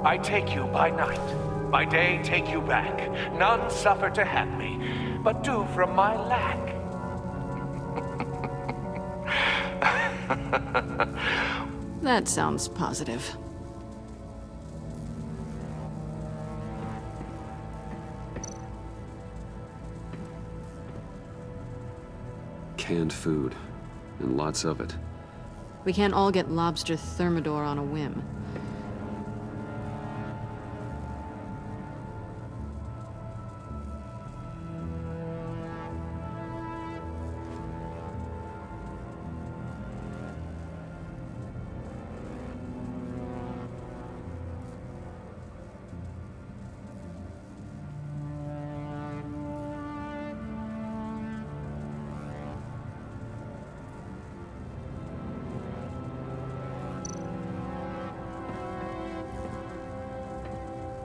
I take you by night. By day take you back. None suffer to have me, but do from my lack. That sounds positive. Canned food, and lots of it. We can't all get lobster thermidor on a whim.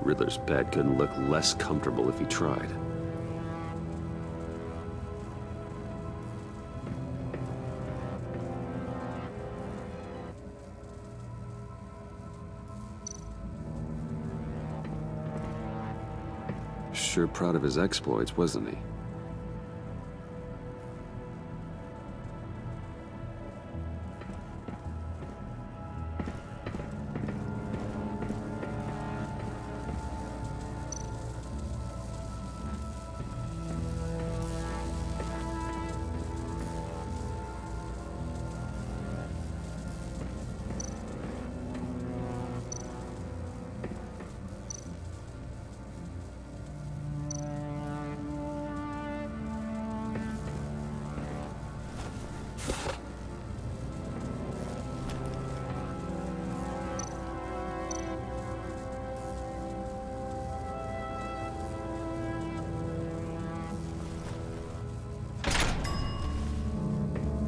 Riddler's bed couldn't look less comfortable if he tried. Sure proud of his exploits, wasn't he?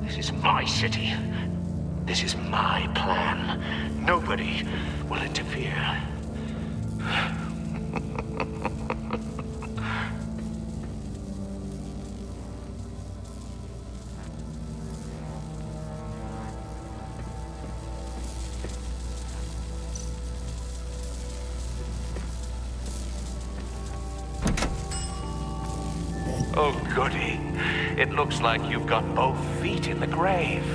This is my city. This is my plan. Nobody will interfere. Oh, goody. It looks like you've got both feet in the grave.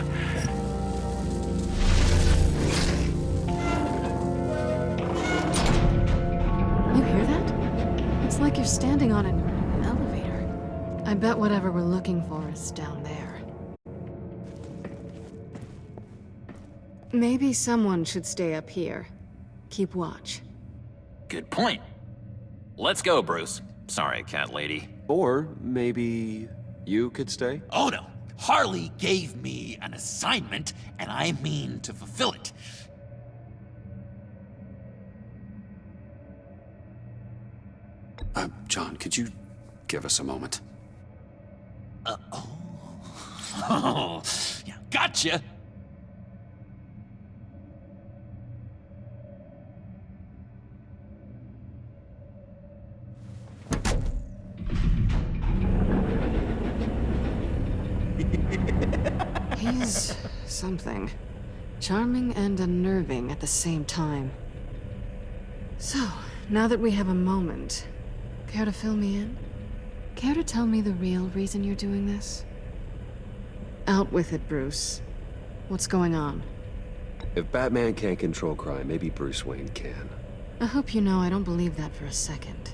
You hear that? It's like you're standing on an elevator. I bet whatever we're looking for is down there. Maybe someone should stay up here. Keep watch. Good point. Let's go, Bruce. Sorry, cat lady. Or maybe you could stay? Oh no. Harley gave me an assignment, and I mean to fulfill it. John, could you give us a moment? Oh, yeah, gotcha. He's something. Charming and unnerving at the same time. So, now that we have a moment, care to fill me in? Care to tell me the real reason you're doing this? Out with it, Bruce. What's going on? If Batman can't control crime, maybe Bruce Wayne can. I hope you know I don't believe that for a second.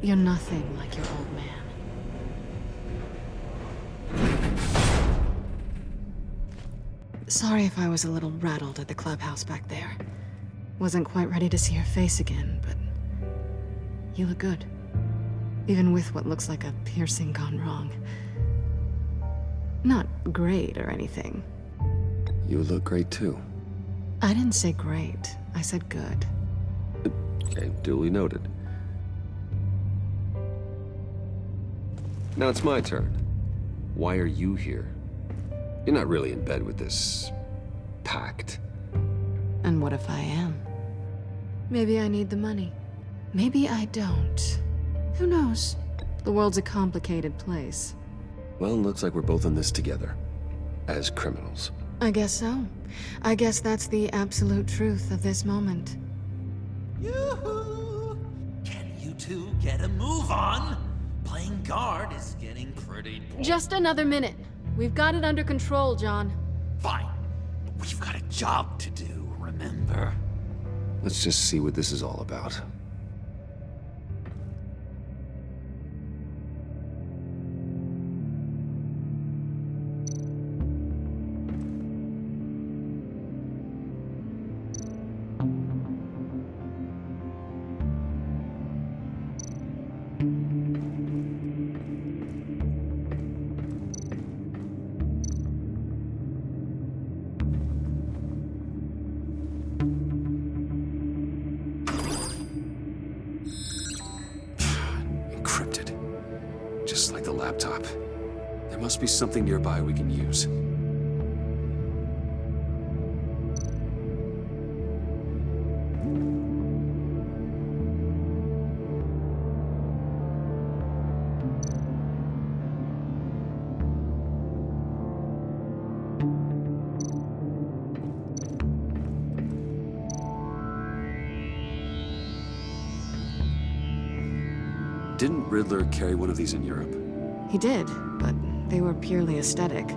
You're nothing like your old man. Sorry if I was a little rattled at the clubhouse back there. Wasn't quite ready to see your face again, but you look good. Even with what looks like a piercing gone wrong. Not great or anything. You look great too. I didn't say great. I said good. Okay, duly noted. Now it's my turn. Why are you here? You're not really in bed with this pact. And what if I am? Maybe I need the money. Maybe I don't. Who knows? The world's a complicated place. Well, looks like we're both in this together. As criminals. I guess so. I guess that's the absolute truth of this moment. Yoo-hoo! Can you two get a move on? Playing guard is getting pretty boring. Just another minute. We've got it under control, John. Fine. But we've got a job to do, remember? Let's just see what this is all about. Encrypted. Just like the laptop. There must be something nearby we can use. Didn't Riddler carry one of these in Europe? He did, but they were purely aesthetic.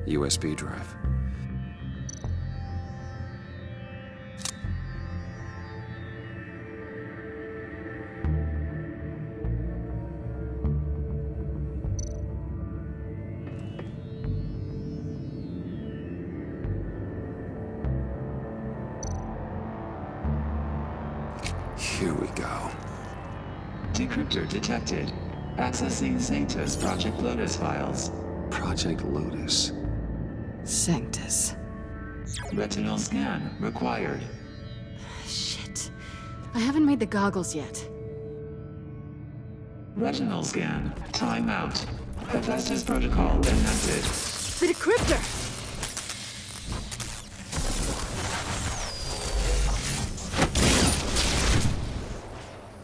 USB drive. Here we go. Decryptor detected. Accessing Sanctus Project Lotus files. Project Lotus. Sanctus. Retinal scan required. Shit. I haven't made the goggles yet. Retinal scan. Timeout. Hephaestus protocol enacted. The decryptor!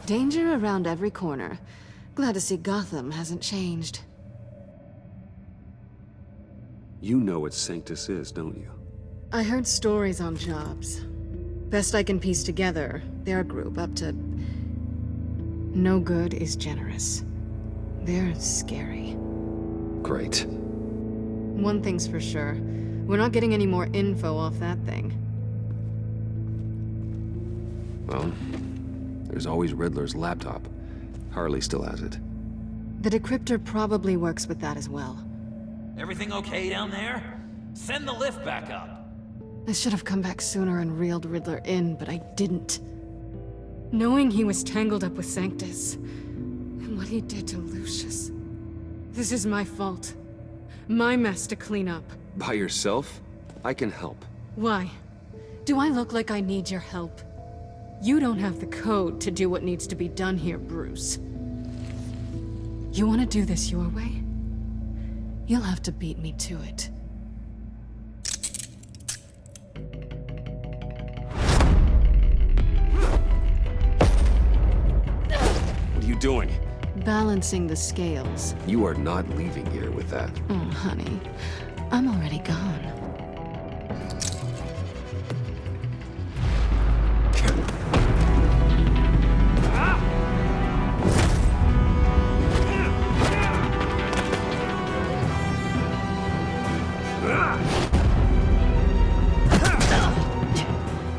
Danger around every corner. Glad to see Gotham hasn't changed. You know what Sanctus is, don't you? I heard stories on jobs. Best I can piece together, their group up to... No good is generous. They're scary. Great. One thing's for sure. We're not getting any more info off that thing. Well, there's always Riddler's laptop. Harley still has it. The decryptor probably works with that as well. Everything okay down there? Send the lift back up. I should have come back sooner and reeled Riddler in, but I didn't. Knowing he was tangled up with Sanctus, and what he did to Lucius. This is my fault. My mess to clean up. By yourself? I can help. Why? Do I look like I need your help? You don't have the code to do what needs to be done here, Bruce. You want to do this your way? You'll have to beat me to it. What are you doing? Balancing the scales. You are not leaving here with that. Oh, honey. I'm already gone.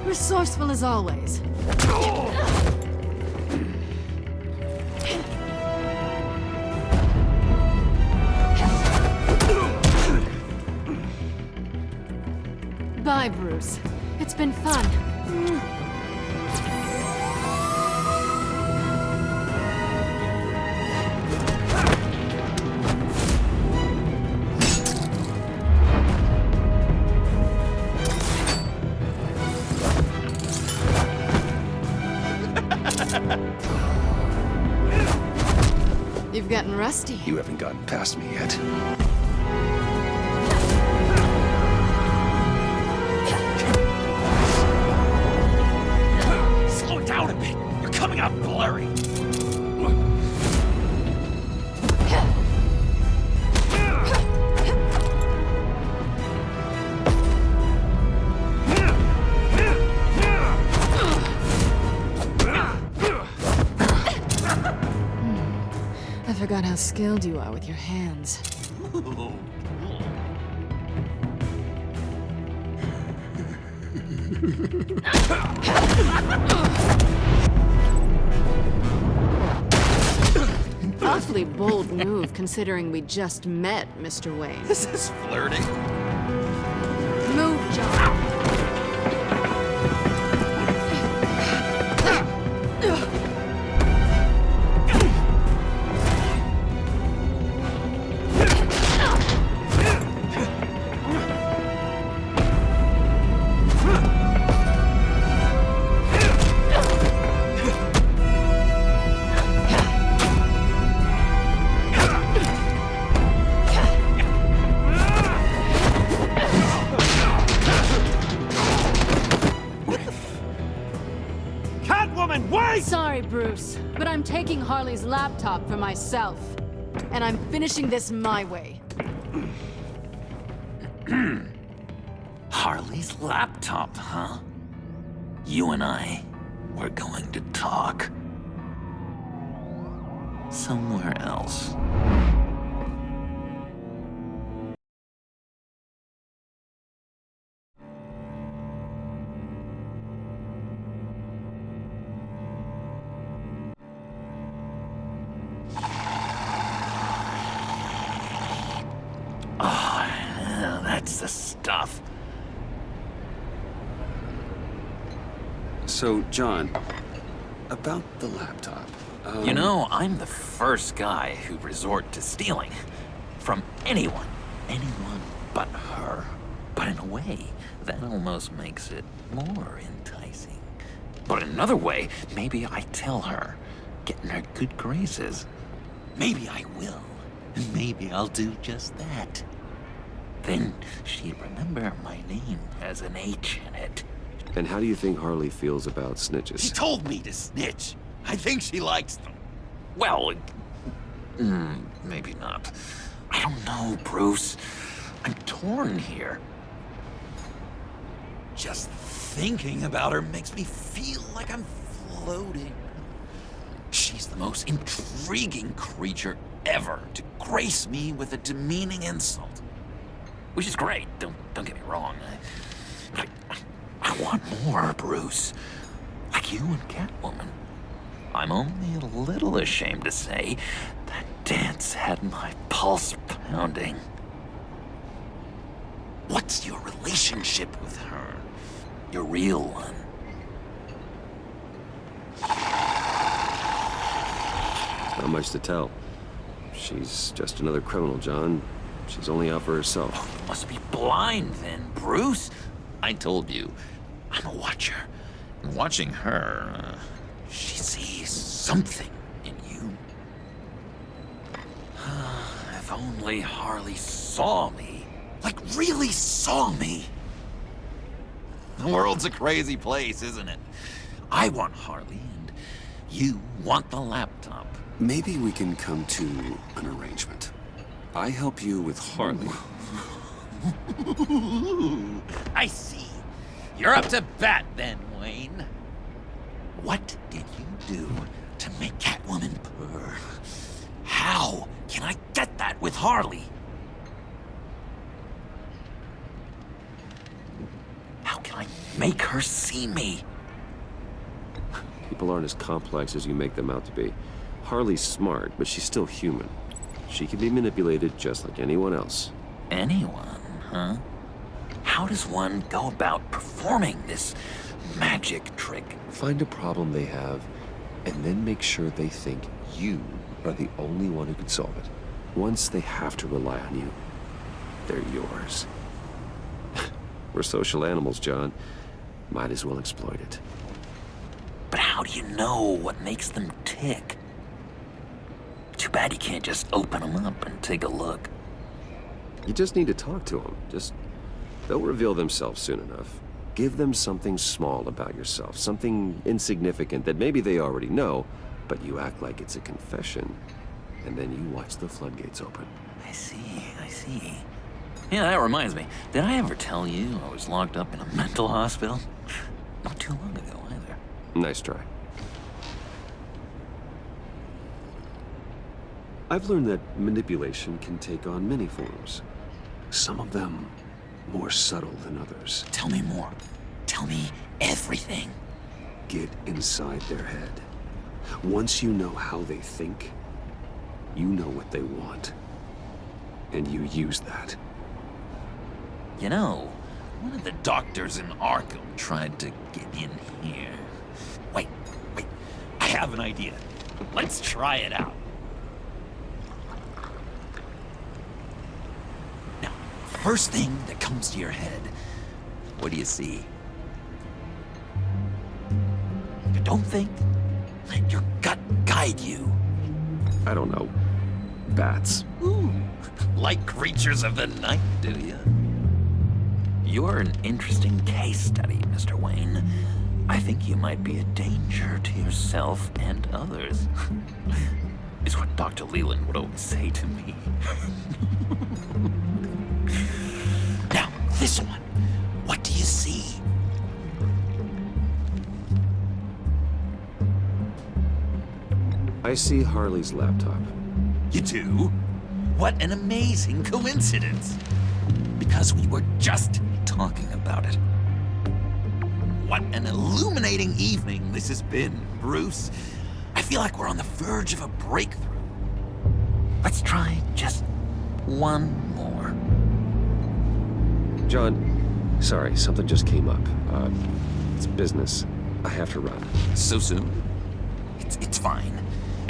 Resourceful as always. Bye, Bruce. It's been fun. You've gotten rusty. You haven't gotten past me yet. coming out blurry. I forgot how skilled you are with your hands. Awfully bold move, considering we just met, Mr. Wayne. This is flirting. Move, John. Catwoman, wait! Sorry, Bruce, but I'm taking Harley's laptop for myself. And I'm finishing this my way. Harley's laptop, huh? You and I, we're going to talk. Somewhere else. Oh, that's the stuff. So, John, about the laptop. You know, I'm the first guy who'd resort to stealing. From anyone. Anyone but her. But in a way, that almost makes it more enticing. But in another way, maybe I tell her, get in her good graces. Maybe I will. And maybe I'll do just that. Then she'd remember my name has an H in it. And how do you think Harley feels about She snitches? told me to snitch. I think she likes them. Well, maybe not. I don't know, Bruce. I'm torn here. Just thinking about her makes me feel like I'm floating. She's the most intriguing creature ever to grace me with a demeaning insult. Which is great, don't get me wrong. I want more, Bruce. Like you and Catwoman. I'm only a little ashamed to say that dance had my pulse pounding. What's your relationship with her? Your real one? Not much to tell. She's just another criminal, John. She's only out for herself. You must be blind then, Bruce. I told you, I'm a watcher. And watching her, she sees something in you. If only Harley saw me. Like, really saw me. The world's a crazy place, isn't it? I want Harley, and you want the laptop. Maybe we can come to an arrangement. I help you with Harley. I see. You're up to bat then, Wayne. What did you do to make Catwoman purr? How can I get that with Harley? How can I make her see me? People aren't as complex as you make them out to be. Harley's smart, but she's still human. She can be manipulated just like anyone else. Anyone, huh? How does one go about performing this magic trick? Find a problem they have, and then make sure they think you are the only one who can solve it. Once they have to rely on you, they're yours. We're social animals, John. Might as well exploit it. But how do you know what makes them tick? Too bad you can't just open them up and take a look. You just need to talk to them. They'll reveal themselves soon enough. Give them something small about yourself, something insignificant that maybe they already know, but you act like it's a confession, and then you watch the floodgates open. I see. Yeah, that reminds me. Did I ever tell you I was locked up in a mental hospital? Not too long ago, either. Nice try. I've learned that manipulation can take on many forms. Some of them more subtle than others. Tell me more. Tell me everything. Get inside their head. Once you know how they think, you know what they want. And you use that. You know, one of the doctors in Arkham tried to get in here. Wait. I have an idea. Let's try it out. Now, first thing that comes to your head, what do you see? You don't think? Let your gut guide you. I don't know. Bats. Ooh, like creatures of the night, do you? You're an interesting case study, Mr. Wayne. I think you might be a danger to yourself and others. Is what Dr. Leland would always say to me. Now, this one. What do you see? I see Harley's laptop. You do? What an amazing coincidence. Because we were just talking about it. What an illuminating evening this has been, Bruce. I feel like we're on the verge of a breakthrough. Let's try just one more. John, sorry, something just came up. It's business. I have to run. So soon? It's fine.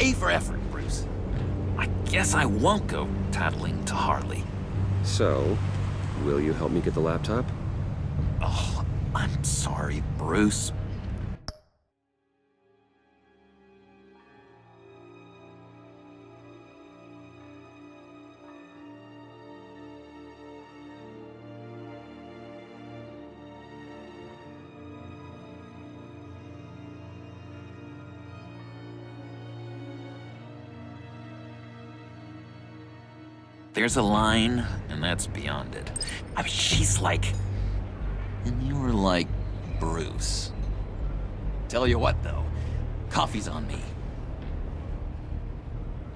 A for effort, Bruce. I guess I won't go tattling to Harley. So, will you help me get the laptop? Oh, I'm sorry, Bruce. There's a line, and that's beyond it. I mean, she's like... And you're like Bruce. Tell you what, though. Coffee's on me.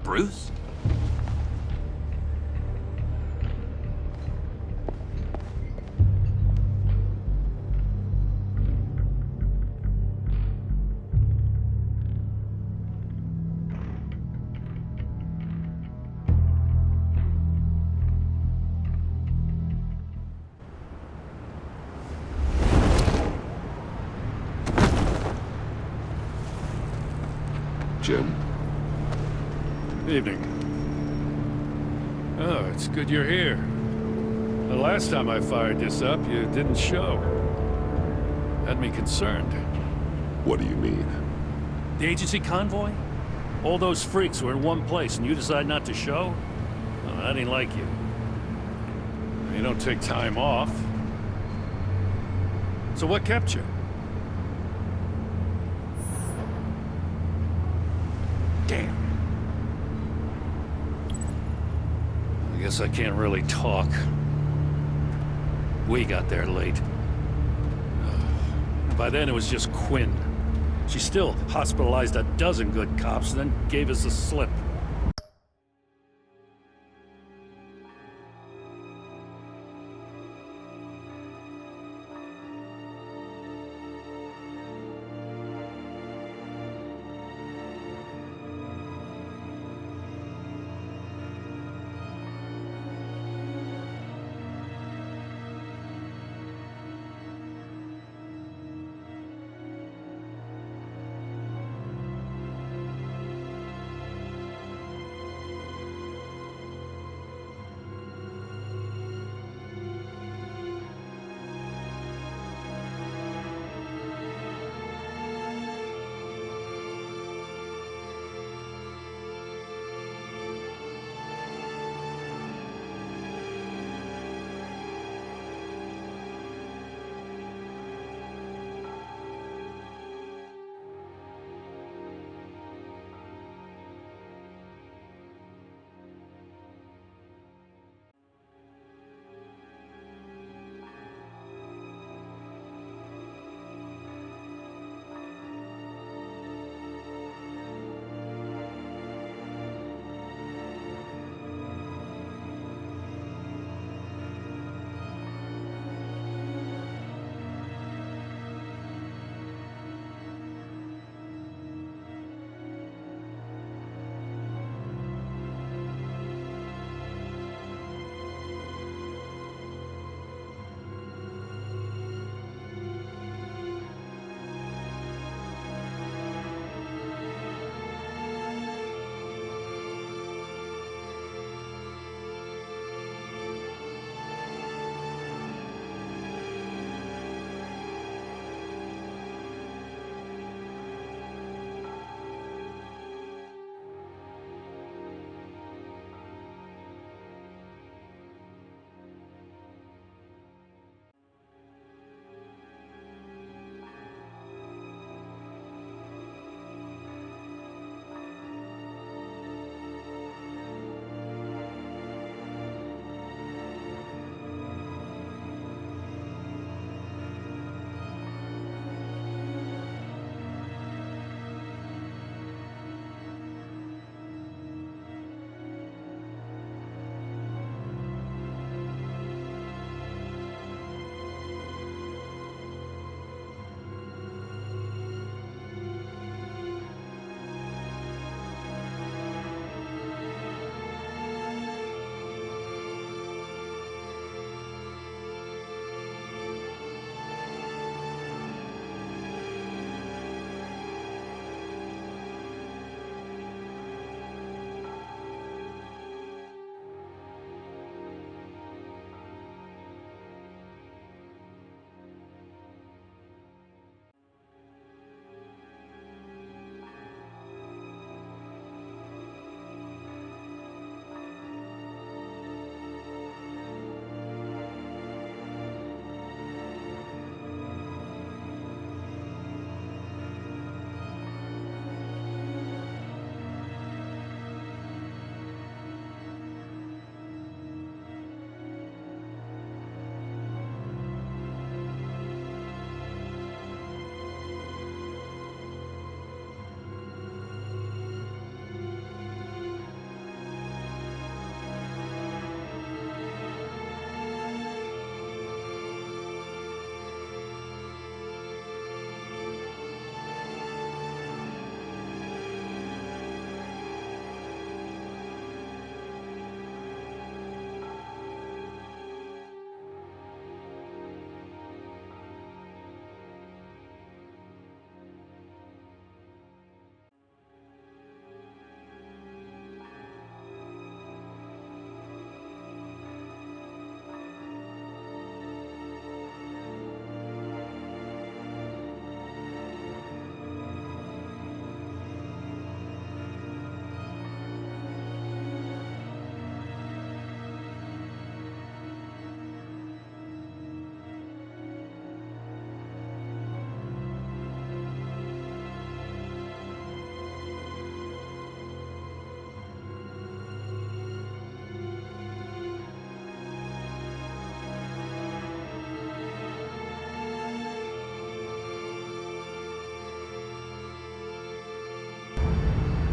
Bruce? Jim? Evening. Oh, it's good you're here. The last time I fired this up, you didn't show. Had me concerned. What do you mean? The agency convoy? All those freaks were in one place and you decide not to show? Well, that ain't like you. You don't take time off. So what kept you? Damn. I guess I can't really talk. We got there late. By then it was just Quinn. She still hospitalized a dozen good cops and then gave us the slip.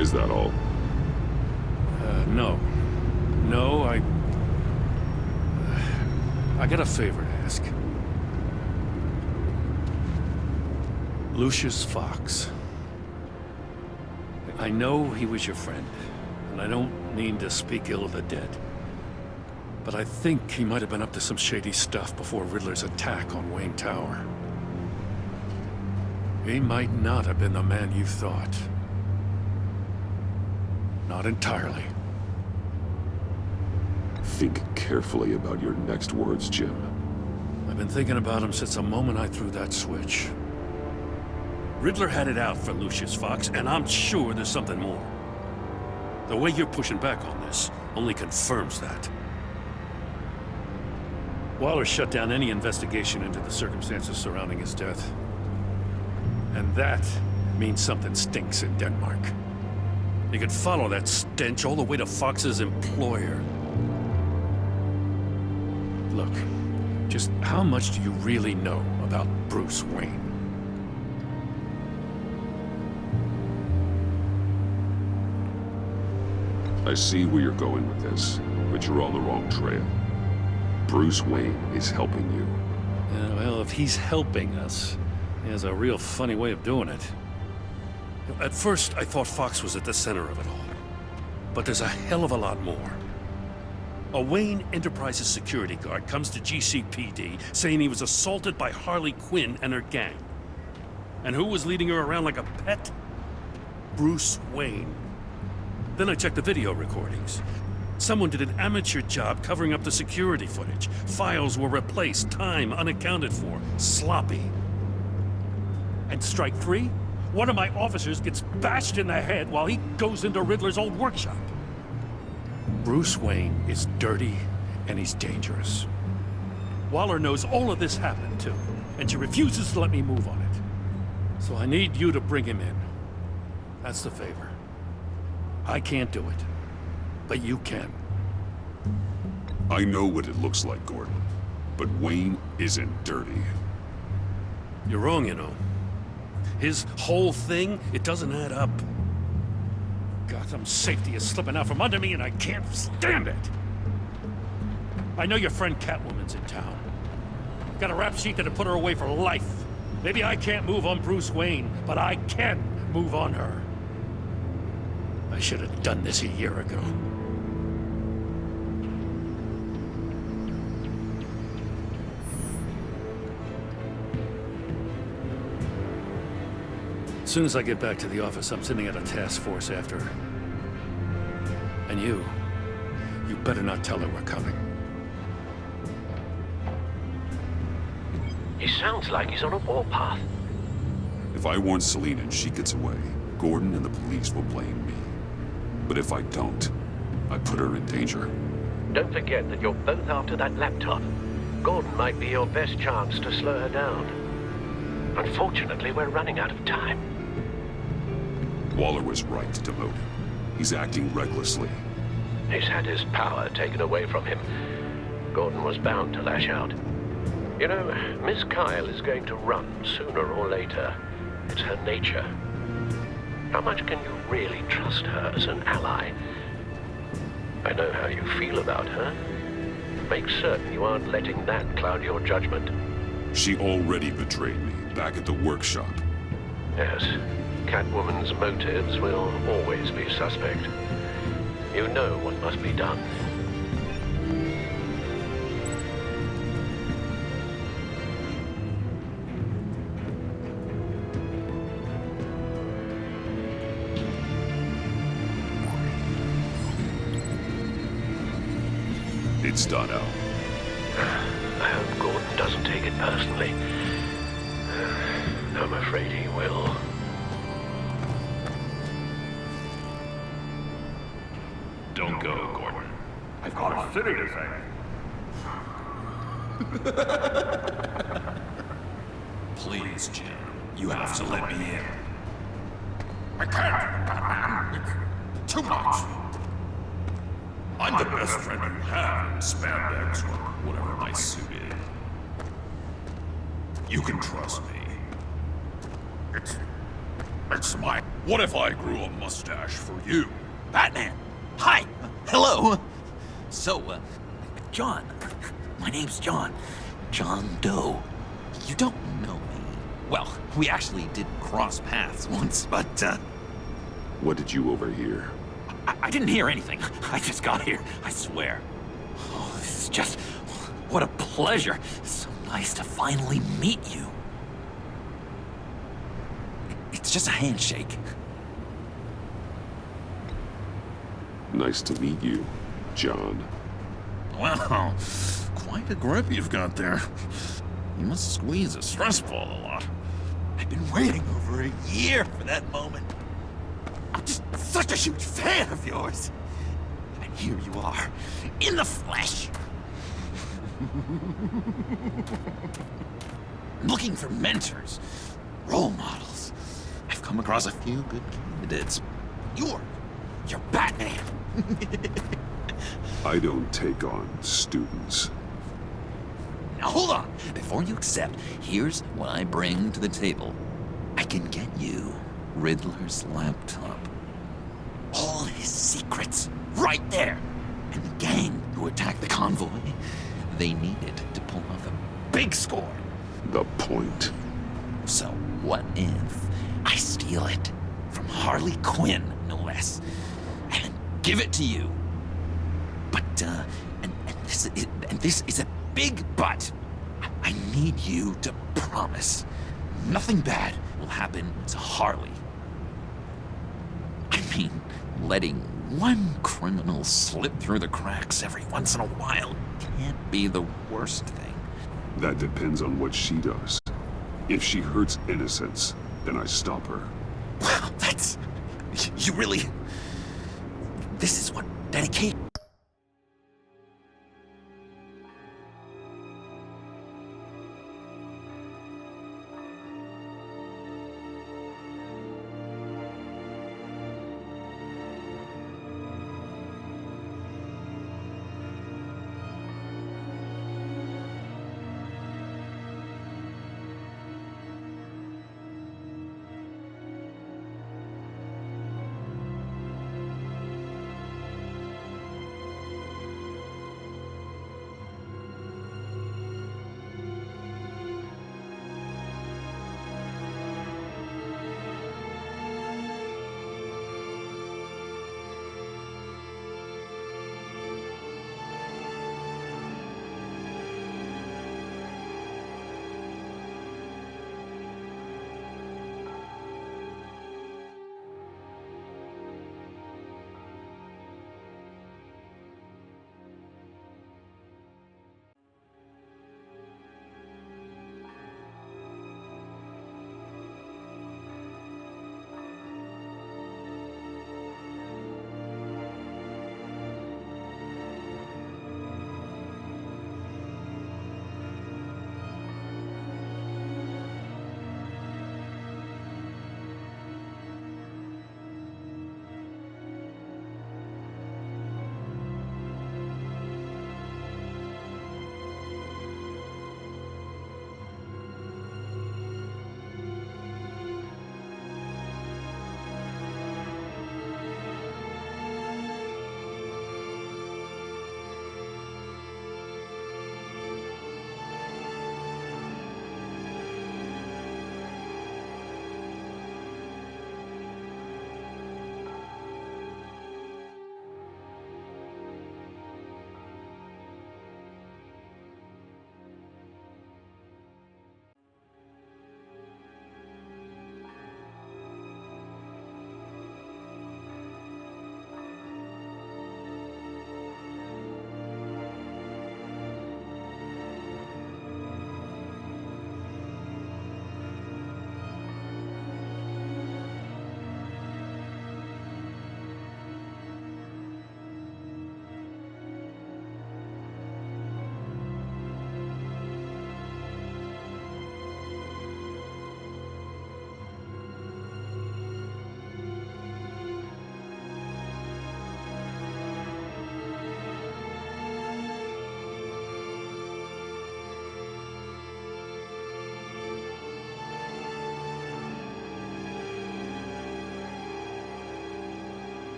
Is that all? No. No, I got a favor to ask. Lucius Fox. I know he was your friend, and I don't mean to speak ill of the dead. But I think he might have been up to some shady stuff before Riddler's attack on Wayne Tower. He might not have been the man you thought. Not entirely. Think carefully about your next words, Jim. I've been thinking about him since the moment I threw that switch. Riddler had it out for Lucius Fox, and I'm sure there's something more. The way you're pushing back on this only confirms that. Waller shut down any investigation into the circumstances surrounding his death. And that means something stinks in Denmark. You could follow that stench all the way to Fox's employer. Look, just how much do you really know about Bruce Wayne? I see where you're going with this, but you're on the wrong trail. Bruce Wayne is helping you. Yeah, well, if he's helping us, he has a real funny way of doing it. At first, I thought Fox was at the center of it all. But there's a hell of a lot more. A Wayne Enterprises security guard comes to GCPD saying he was assaulted by Harley Quinn and her gang. And who was leading her around like a pet? Bruce Wayne. Then I checked the video recordings. Someone did an amateur job covering up the security footage. Files were replaced, time unaccounted for, sloppy. And strike three? One of my officers gets bashed in the head while he goes into Riddler's old workshop. Bruce Wayne is dirty and he's dangerous. Waller knows all of this happened too, and she refuses to let me move on it. So I need you to bring him in. That's the favor. I can't do it, but you can. I know what it looks like, Gordon, but Wayne isn't dirty. You're wrong, you know. His whole thing, it doesn't add up. Gotham safety is slipping out from under me and I can't stand it. I know your friend Catwoman's in town. Got a rap sheet that'll put her away for life. Maybe I can't move on Bruce Wayne, but I can move on her. I should have done this a year ago. As soon as I get back to the office, I'm sending out a task force after her. And you better not tell her we're coming. He sounds like he's on a warpath. If I warn Selina and she gets away, Gordon and the police will blame me. But if I don't, I put her in danger. Don't forget that you're both after that laptop. Gordon might be your best chance to slow her down. Unfortunately, we're running out of time. Waller was right to demote him. He's acting recklessly. He's had his power taken away from him. Gordon was bound to lash out. You know, Miss Kyle is going to run sooner or later. It's her nature. How much can you really trust her as an ally? I know how you feel about her. Make certain you aren't letting that cloud your judgment. She already betrayed me back at the workshop. Yes, Catwoman's motives will always be suspect. You know what must be done. It's done, Al. I hope Gordon doesn't take it personally. I'm afraid he will. Don't go, Gordon. I've got a city to save. Please, Jim. You have to let me in. I can't, Batman. Too much. I'm the best friend you have in spandex or whatever my suit is. You can trust me. It's my... What if I grew a mustache for you? Batman! Hi! Hello! So, John. My name's John. John Doe. You don't know me. Well, we actually did cross paths once, but, What did you overhear? I didn't hear anything. I just got here, I swear. Oh, this is just... What a pleasure. So nice to finally meet you. It's just a handshake. Nice to meet you, John. Wow, quite a grip you've got there. You must squeeze a stress ball a lot. I've been waiting over a year for that moment. I'm just such a huge fan of yours. And here you are, in the flesh. Looking for mentors, role models. I've come across a few good candidates. You're Batman. I don't take on students. Now hold on. Before you accept, here's what I bring to the table. I can get you Riddler's laptop. All his secrets, right there. And the gang who attacked the convoy, they needed to pull off a big score. The point. So what if I steal it from Harley Quinn, no less, and give it to you? But, and this is a big but. I need you to promise nothing bad will happen to Harley. I mean, letting one criminal slip through the cracks every once in a while can't be the worst thing. That depends on what she does. If she hurts innocents, then I stop her. Wow, that's... You really... This is what dedication...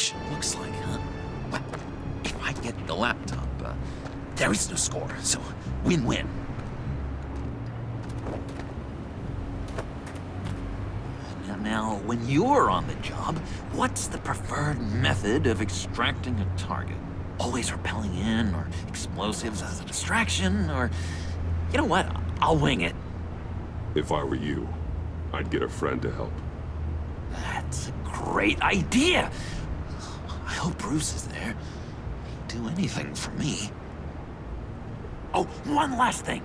deception looks like, huh? Well, if I get the laptop, there is no score, so win-win. Now, when you're on the job, what's the preferred method of extracting a target? Always rappelling in, or explosives as a distraction, or... You know what? I'll wing it. If I were you, I'd get a friend to help. That's a great idea! I hope Bruce is there. He'd do anything for me. Oh, one last thing!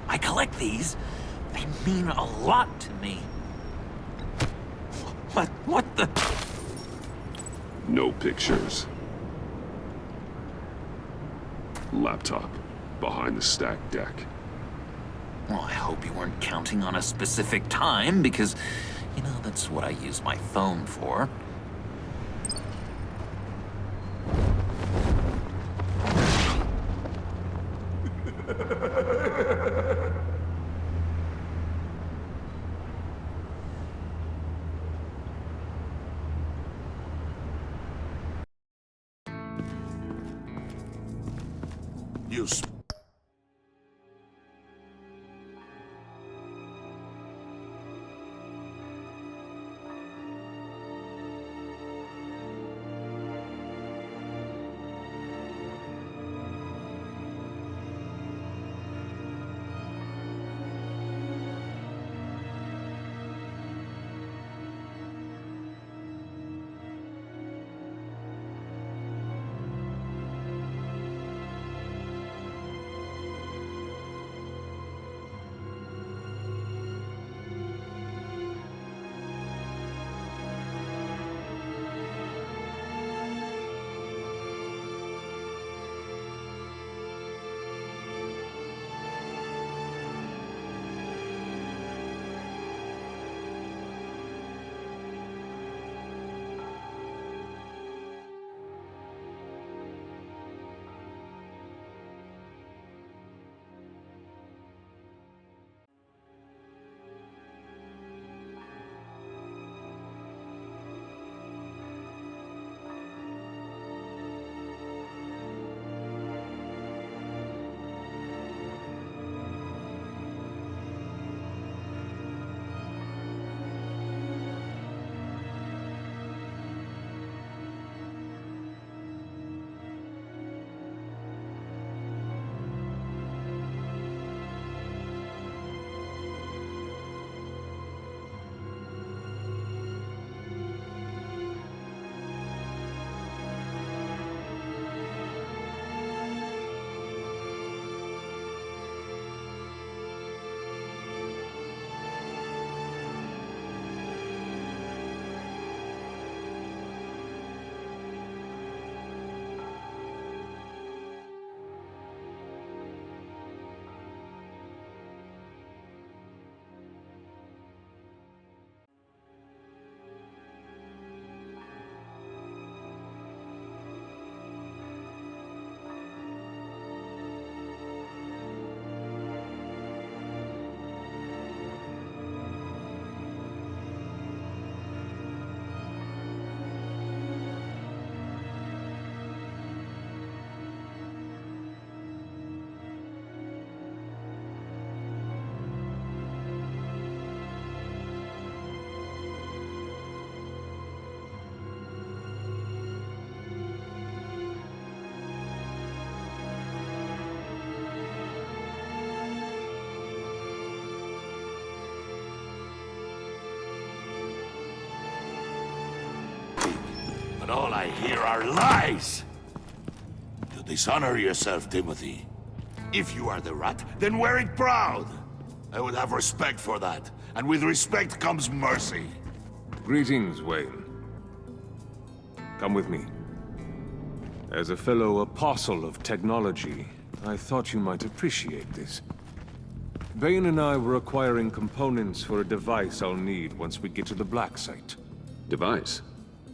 I collect these. They mean a lot to me. What the... No pictures. Laptop. Behind the stacked deck. Well, I hope you weren't counting on a specific time, because, you know, that's what I use my phone for. You all I hear are lies! You dishonor yourself, Timothy. If you are the rat, then wear it proud! I would have respect for that, and with respect comes mercy. Greetings, Wayne. Come with me. As a fellow apostle of technology, I thought you might appreciate this. Bane and I were acquiring components for a device I'll need once we get to the Black Site. Device?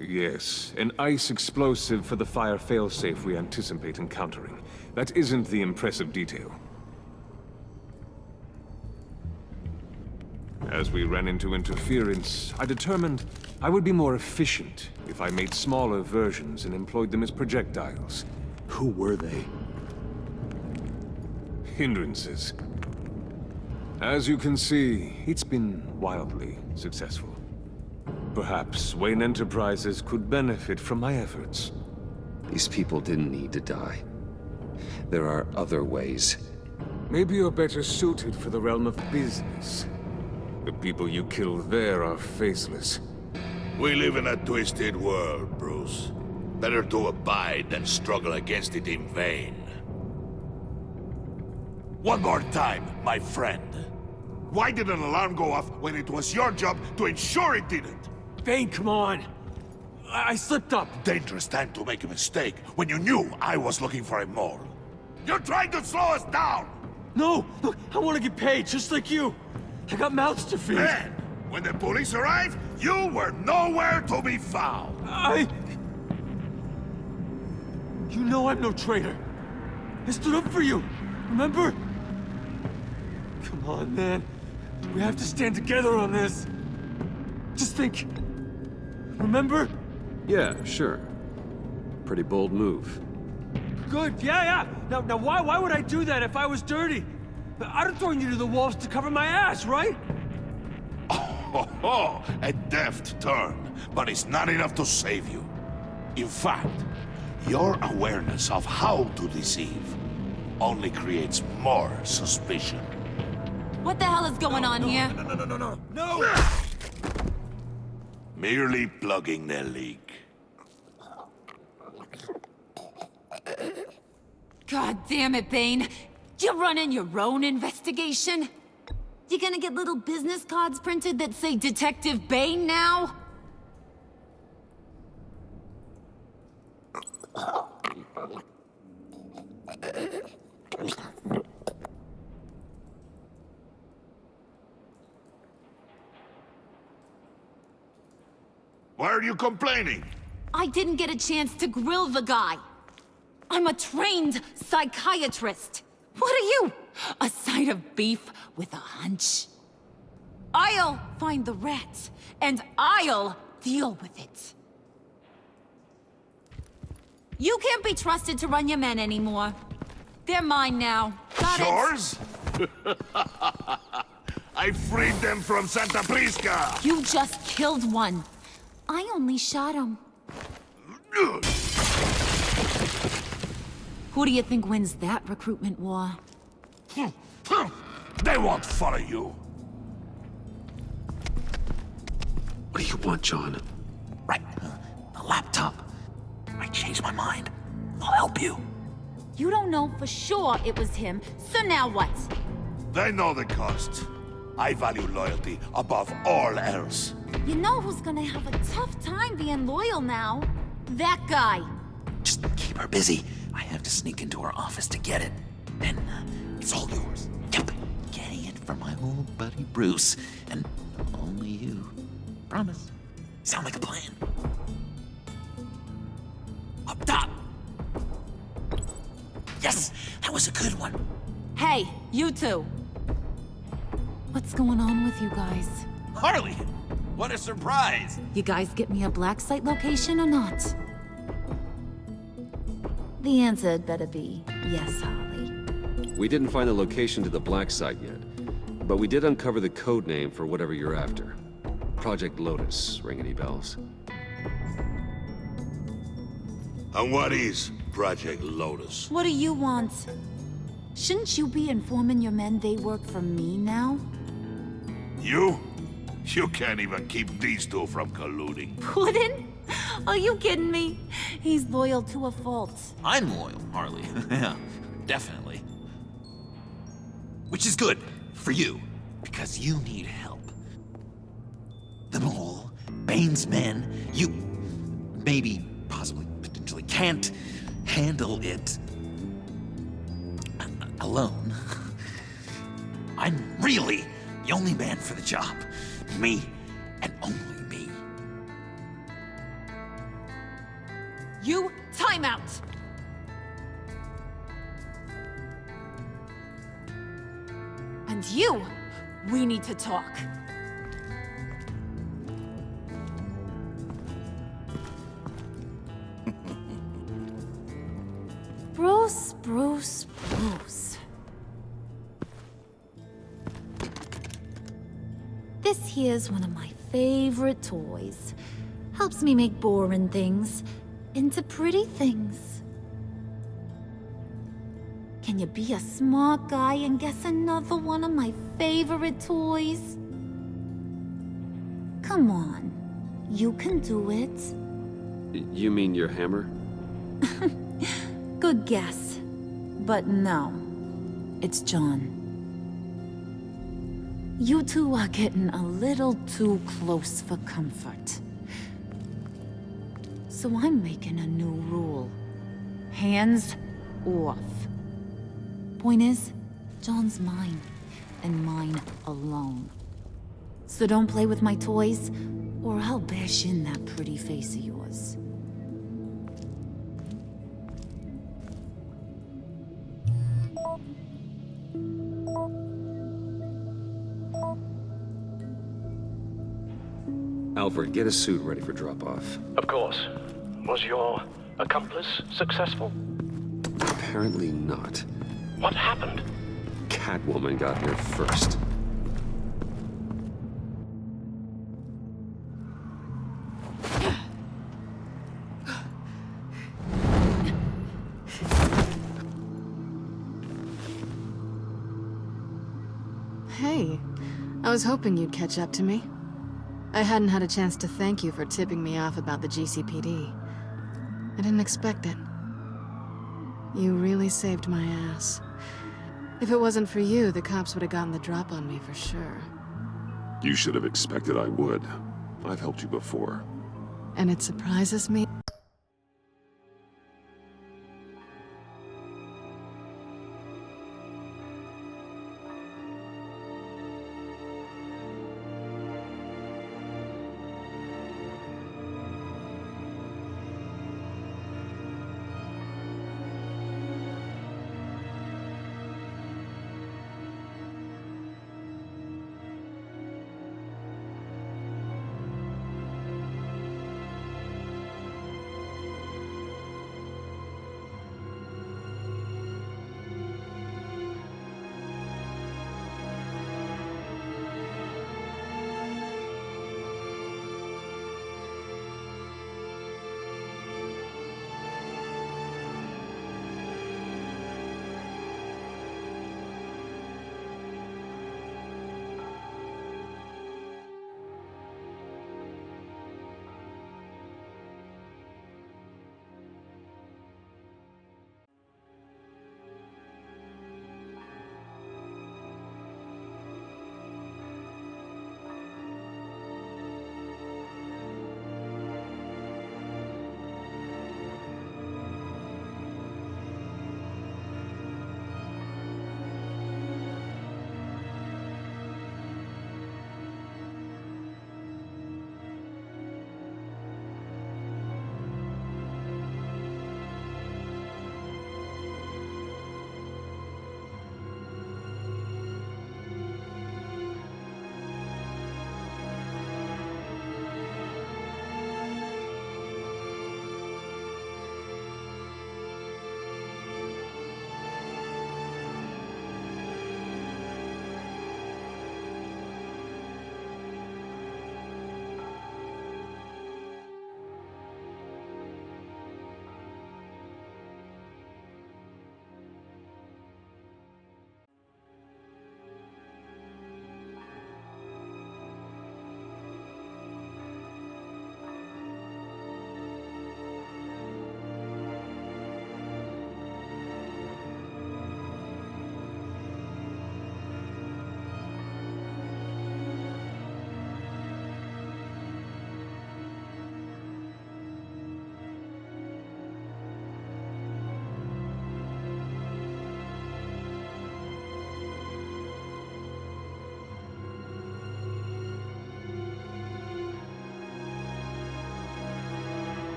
Yes, an ice explosive for the fire failsafe we anticipate encountering. That isn't the impressive detail. As we ran into interference, I determined I would be more efficient if I made smaller versions and employed them as projectiles. Who were they? Hindrances. As you can see, it's been wildly successful. Perhaps Wayne Enterprises could benefit from my efforts. These people didn't need to die. There are other ways. Maybe you're better suited for the realm of business. The people you killed there are faceless. We live in a twisted world, Bruce. Better to abide than struggle against it in vain. One more time, my friend. Why did an alarm go off when it was your job to ensure it didn't? Bane, come on! I slipped up! Dangerous time to make a mistake when you knew I was looking for a mole. You're trying to slow us down! No! Look, I want to get paid, just like you! I got mouths to feed! Then, when the police arrived, you were nowhere to be found! You know I'm no traitor! I stood up for you, remember? Come on, man. We have to stand together on this. Just think. Remember? Yeah, sure. Pretty bold move. Good, yeah. Now why would I do that if I was dirty? I'd have thrown you to the wolves to cover my ass, right? Oh, a deft turn, but it's not enough to save you. In fact, your awareness of how to deceive only creates more suspicion. What the hell is going on here? No! Merely plugging the leak. God damn it, Bane. You're running your own investigation? You gonna get little business cards printed that say Detective Bane now? Why are you complaining? I didn't get a chance to grill the guy. I'm a trained psychiatrist. What are you? A side of beef with a hunch? I'll find the rat, and I'll deal with it. You can't be trusted to run your men anymore. They're mine now. Got it? Yours? I freed them from Santa Prisca! You just killed one. I only shot him. Who do you think wins that recruitment war? They won't follow you. What do you want, John? Right, the laptop. I changed my mind. I'll help you. You don't know for sure it was him, so now what? They know the cost. I value loyalty above all else. You know who's gonna have a tough time being loyal now? That guy. Just keep her busy. I have to sneak into her office to get it. Then it's all yours. Yep, getting it from my old buddy Bruce, and only you. Promise. Sound like a plan? Up top. Yes, that was a good one. Hey, you two. What's going on with you guys? Harley! What a surprise! You guys get me a black site location or not? The answer had better be yes, Harley. We didn't find the location to the black site yet, but we did uncover the code name for whatever you're after. Project Lotus. Ring any bells? And what is Project Lotus? What do you want? Shouldn't you be informing your men they work for me now? You? You can't even keep these two from colluding. Puddin'? Are you kidding me? He's loyal to a fault. I'm loyal, Harley. Yeah, definitely. Which is good for you, because you need help. The Mole, Bane's men, you maybe, possibly, potentially can't handle it alone. I'm really the only man for the job. Me, and only me. You, time out! And you, we need to talk. Bruce. This here's one of my favorite toys. Helps me make boring things into pretty things. Can you be a smart guy and guess another one of my favorite toys? Come on, you can do it. You mean your hammer? Good guess. But no, it's John. You two are getting a little too close for comfort. So I'm making a new rule. Hands off. Point is, John's mine, and mine alone. So don't play with my toys, or I'll bash in that pretty face of yours. Alfred, get a suit ready for drop-off. Of course. Was your accomplice successful? Apparently not. What happened? Catwoman got here first. Hey, I was hoping you'd catch up to me. I hadn't had a chance to thank you for tipping me off about the GCPD. I didn't expect it. You really saved my ass. If it wasn't for you, the cops would have gotten the drop on me for sure. You should have expected I would. I've helped you before. And it surprises me.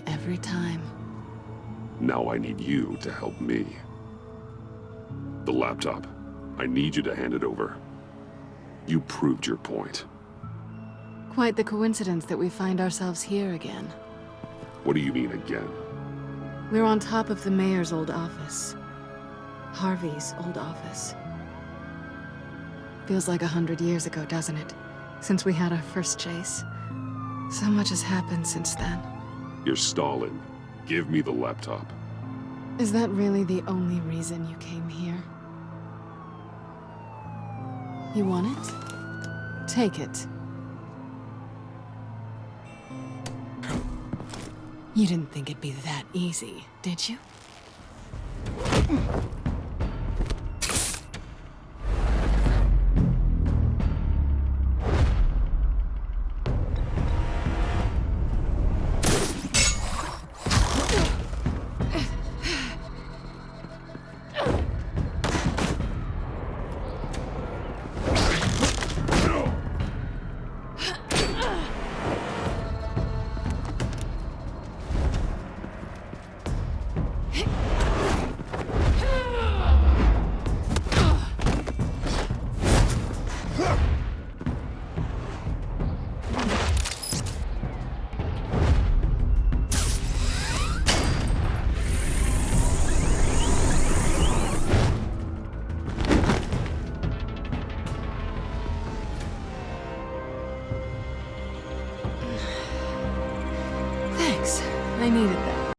every time. Now I need you to help me. The laptop. I need you to hand it over. You proved your point. Quite the coincidence that we find ourselves here again. What do you mean again? We're on top of the mayor's old office. Harvey's old office. Feels like 100 years ago, doesn't it? Since we had our first chase. So much has happened since then. You're stalling. Give me the laptop. Is that really the only reason you came here? You want it? Take it. You didn't think it'd be that easy, did you? Thanks. I needed that.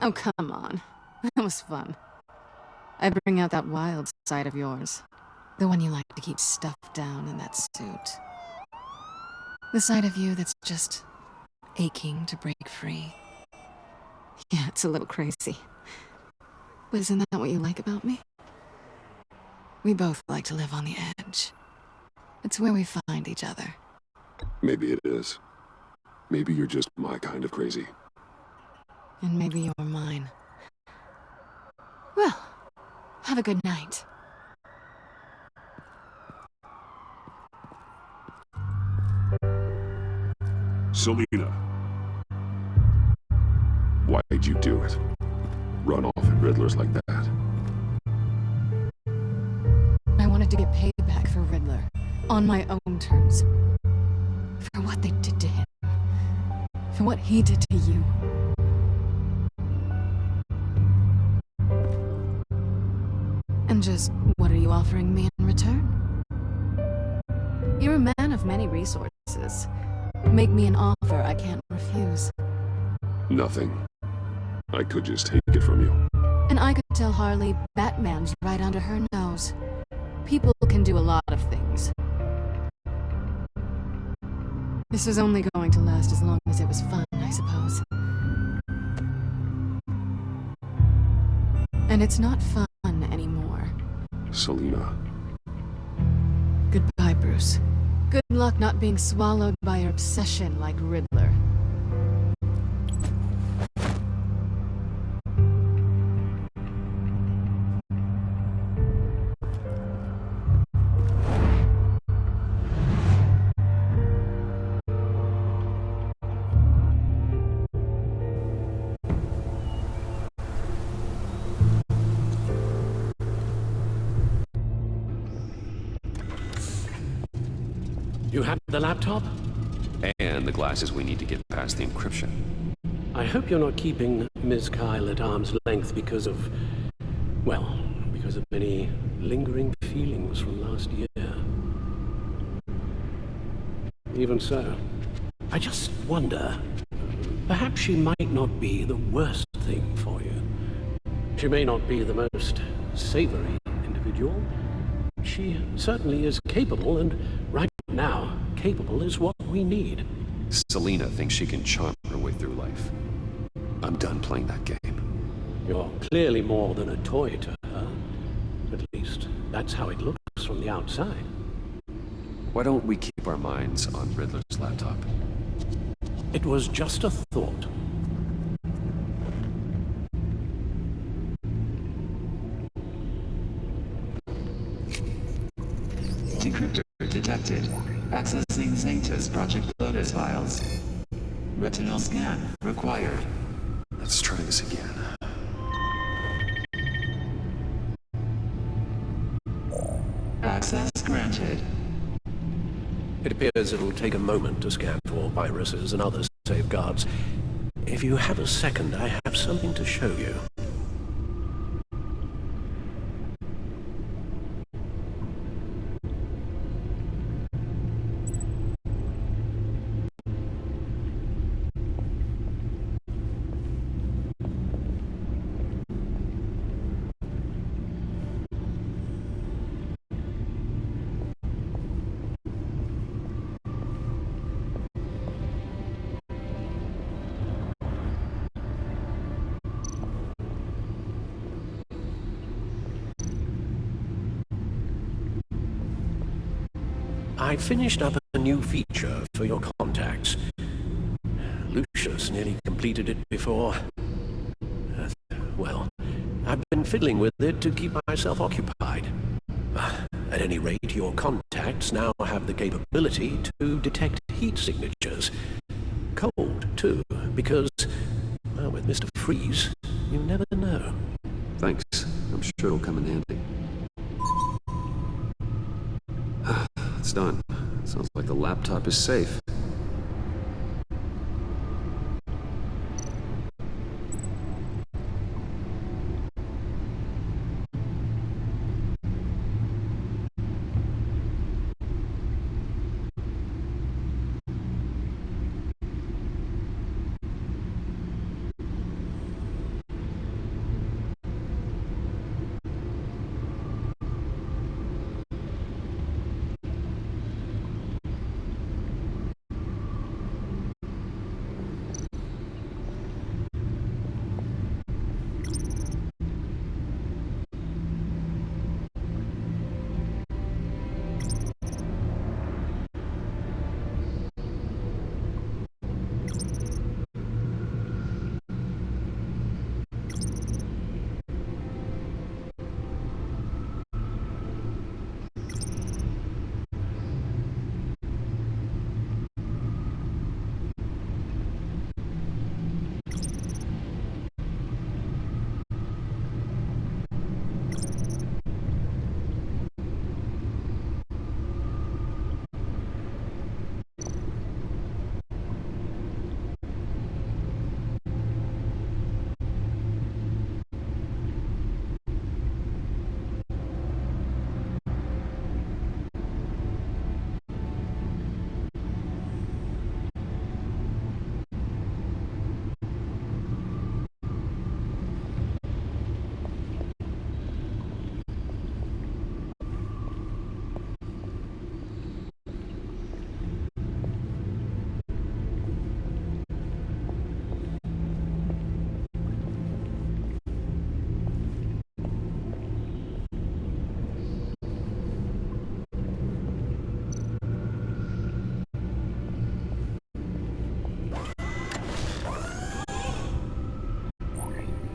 Oh, come on. That was fun. I bring out that wild side of yours. The one you like to keep stuffed down in that suit. The side of you that's just aching to break free. Yeah, it's a little crazy. But isn't that what you like about me? We both like to live on the edge. It's where we find each other. Maybe it is. Maybe you're just my kind of crazy. And maybe you're mine. Well, have a good night. Selina. Why'd you do it? Run off at Riddlers like that? I wanted to get payback for Riddler. On my own terms. For what they did to him. For what he did to you. And just, what are you offering me in return? You're a man of many resources. Make me an offer I can't refuse. Nothing. I could just take it from you. And I could tell Harley Batman's right under her nose. People can do a lot of things. This was only going to last as long as it was fun, I suppose. And it's not fun anymore. Selina. Goodbye, Bruce. Good luck not being swallowed by your obsession like Riddler. You have the laptop? And the glasses we need to get past the encryption. I hope you're not keeping Ms. Kyle at arm's length because of any lingering feelings from last year. Even so, I just wonder, perhaps she might not be the worst thing for you. She may not be the most savory individual. She certainly is capable, and right now, capable is what we need. Selina thinks she can charm her way through life. I'm done playing that game. You're clearly more than a toy to her. At least, that's how it looks from the outside. Why don't we keep our minds on Riddler's laptop? It was just a thought. Decryptor detected. Accessing Sanctus Project Lotus files. Retinal scan required. Let's try this again. Access granted. It appears it'll take a moment to scan for viruses and other safeguards. If you have a second, I have something to show you. I finished up a new feature for your contacts. Lucius nearly completed it before. I've been fiddling with it to keep myself occupied. At any rate, your contacts now have the capability to detect heat signatures. Cold, too, because, with Mr. Freeze, you never know. Thanks. I'm sure it'll come in handy. It's done. Sounds like the laptop is safe.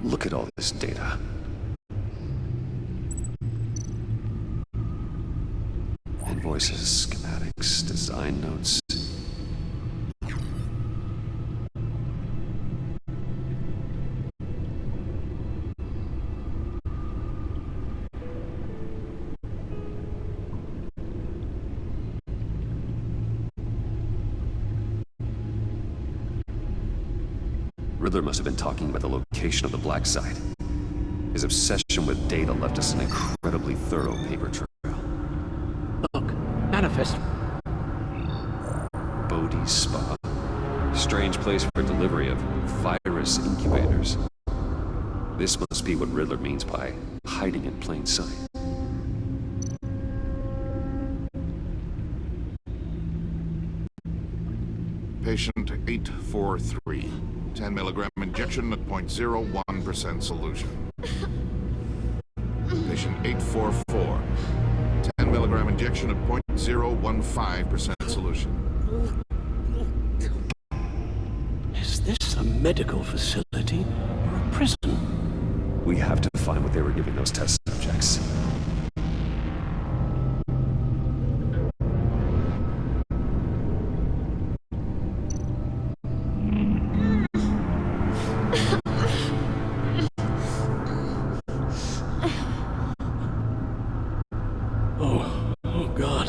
Look at all this data. Invoices, schematics, design notes. Riddler must have been talking about the location of the black site. His obsession with data left us an incredibly thorough paper trail. Look, manifest. Bodhi's Spa. Strange place for delivery of virus incubators. This must be what Riddler means by hiding in plain sight. Patient 843. 10 milligram injection at 0.01% solution. Patient 844. 10 milligram injection at 0.015% solution. Is this a medical facility or a prison? We have to find what they were giving those test subjects. Oh God.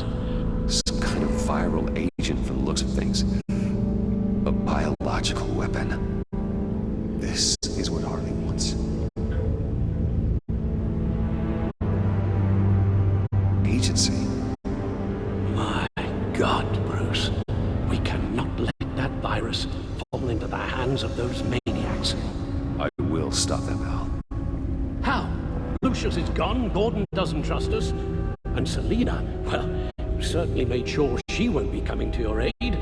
Some kind of viral agent from the looks of things. A biological weapon. This is what Harley wants. Agency. My God, Bruce. We cannot let that virus fall into the hands of those maniacs. I will stop them, Al. How? Lucius is gone, Gordon doesn't trust us. And Selina, well, you certainly made sure she won't be coming to your aid.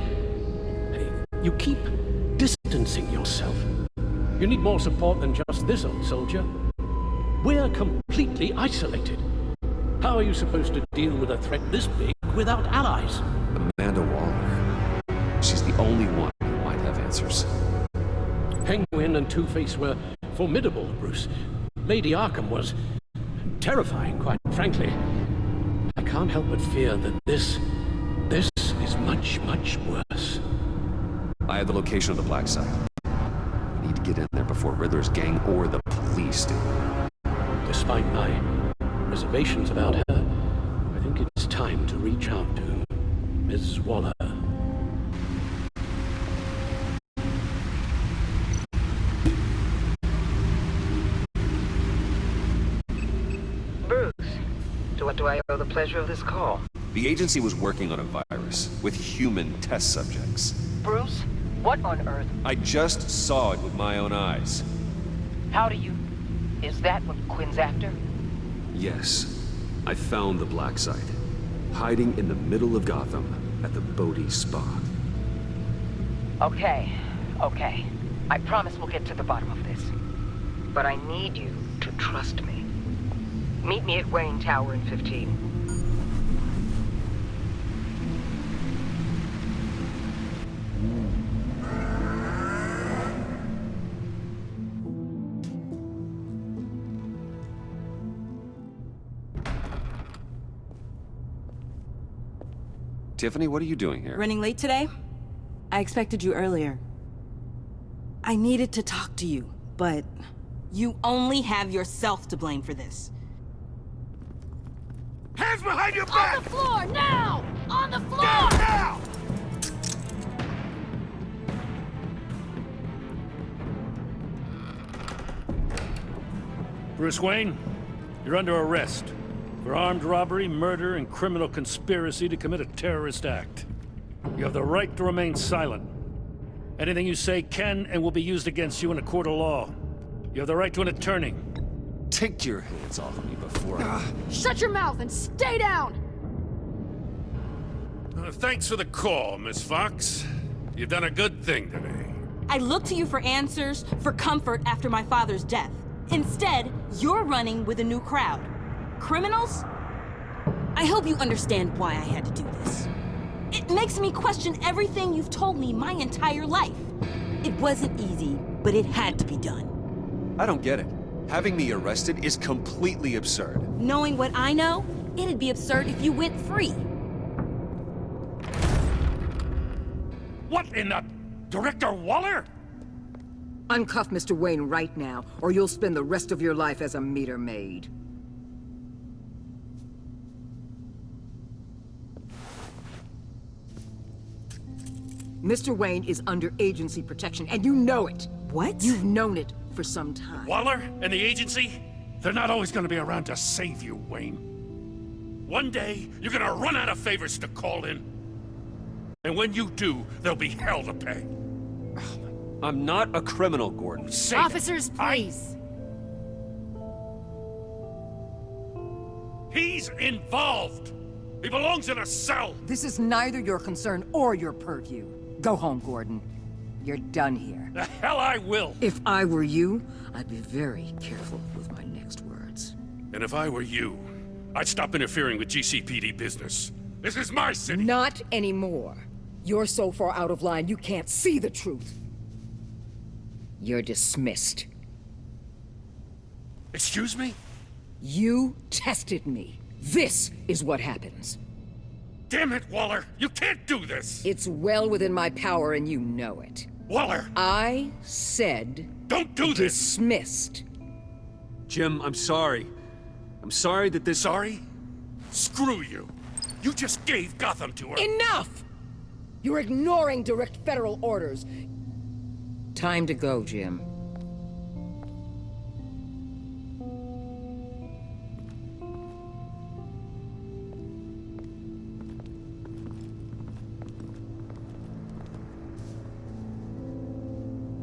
You keep distancing yourself. You need more support than just this old soldier. We're completely isolated. How are you supposed to deal with a threat this big without allies? Amanda Waller. She's the only one who might have answers. Penguin and Two-Face were formidable, Bruce. Lady Arkham was terrifying, quite frankly. I can't help but fear that this is much, much worse. I have the location of the black site. We need to get in there before Riddler's gang or the police do. Despite my reservations about her, I think it's time to reach out to Ms. Waller. Bruce, to what do I owe the pleasure of this call? The agency was working on a virus with human test subjects. Bruce, what on earth? I just saw it with my own eyes. How do you... Is that what Quinn's after? Yes. I found the black site. Hiding in the middle of Gotham at the Bodhi Spa. Okay. I promise we'll get to the bottom of this. But I need you to trust me. Meet me at Wayne Tower in 15. Tiffany, what are you doing here? Running late today? I expected you earlier. I needed to talk to you, but... You only have yourself to blame for this. Hands behind your back! On the floor, now! On the floor! Down, now! Bruce Wayne, you're under arrest for armed robbery, murder, and criminal conspiracy to commit a terrorist act. You have the right to remain silent. Anything you say can and will be used against you in a court of law. You have the right to an attorney. Take your hands off of me before I... Shut your mouth and stay down! Thanks for the call, Miss Fox. You've done a good thing today. I look to you for answers, for comfort after my father's death. Instead, you're running with a new crowd. Criminals? I hope you understand why I had to do this. It makes me question everything you've told me my entire life. It wasn't easy, but it had to be done. I don't get it. Having me arrested is completely absurd. Knowing what I know, it'd be absurd if you went free. What in the... Director Waller? Uncuff Mr. Wayne right now, or you'll spend the rest of your life as a meter maid. Mr. Wayne is under agency protection, and you know it! What? You've known it for some time. Waller and the agency, they're not always gonna be around to save you, Wayne. One day, you're gonna run out of favors to call in. And when you do, there'll be hell to pay. I'm not a criminal, Gordon. Officers, please. He's involved. He belongs in a cell. This is neither your concern or your purview. Go home, Gordon. You're done here. The hell I will. If I were you, I'd be very careful with my next words. And if I were you, I'd stop interfering with GCPD business. This is my city. Not anymore. You're so far out of line you can't see the truth. You're dismissed. Excuse me? You tested me. This is what happens. Damn it, Waller! You can't do this! It's well within my power and you know it. Waller! I said... Don't do this! Dismissed. Jim, I'm sorry. I'm sorry that this... Sorry? Screw you! You just gave Gotham to her! Enough! You're ignoring direct federal orders. Time to go, Jim.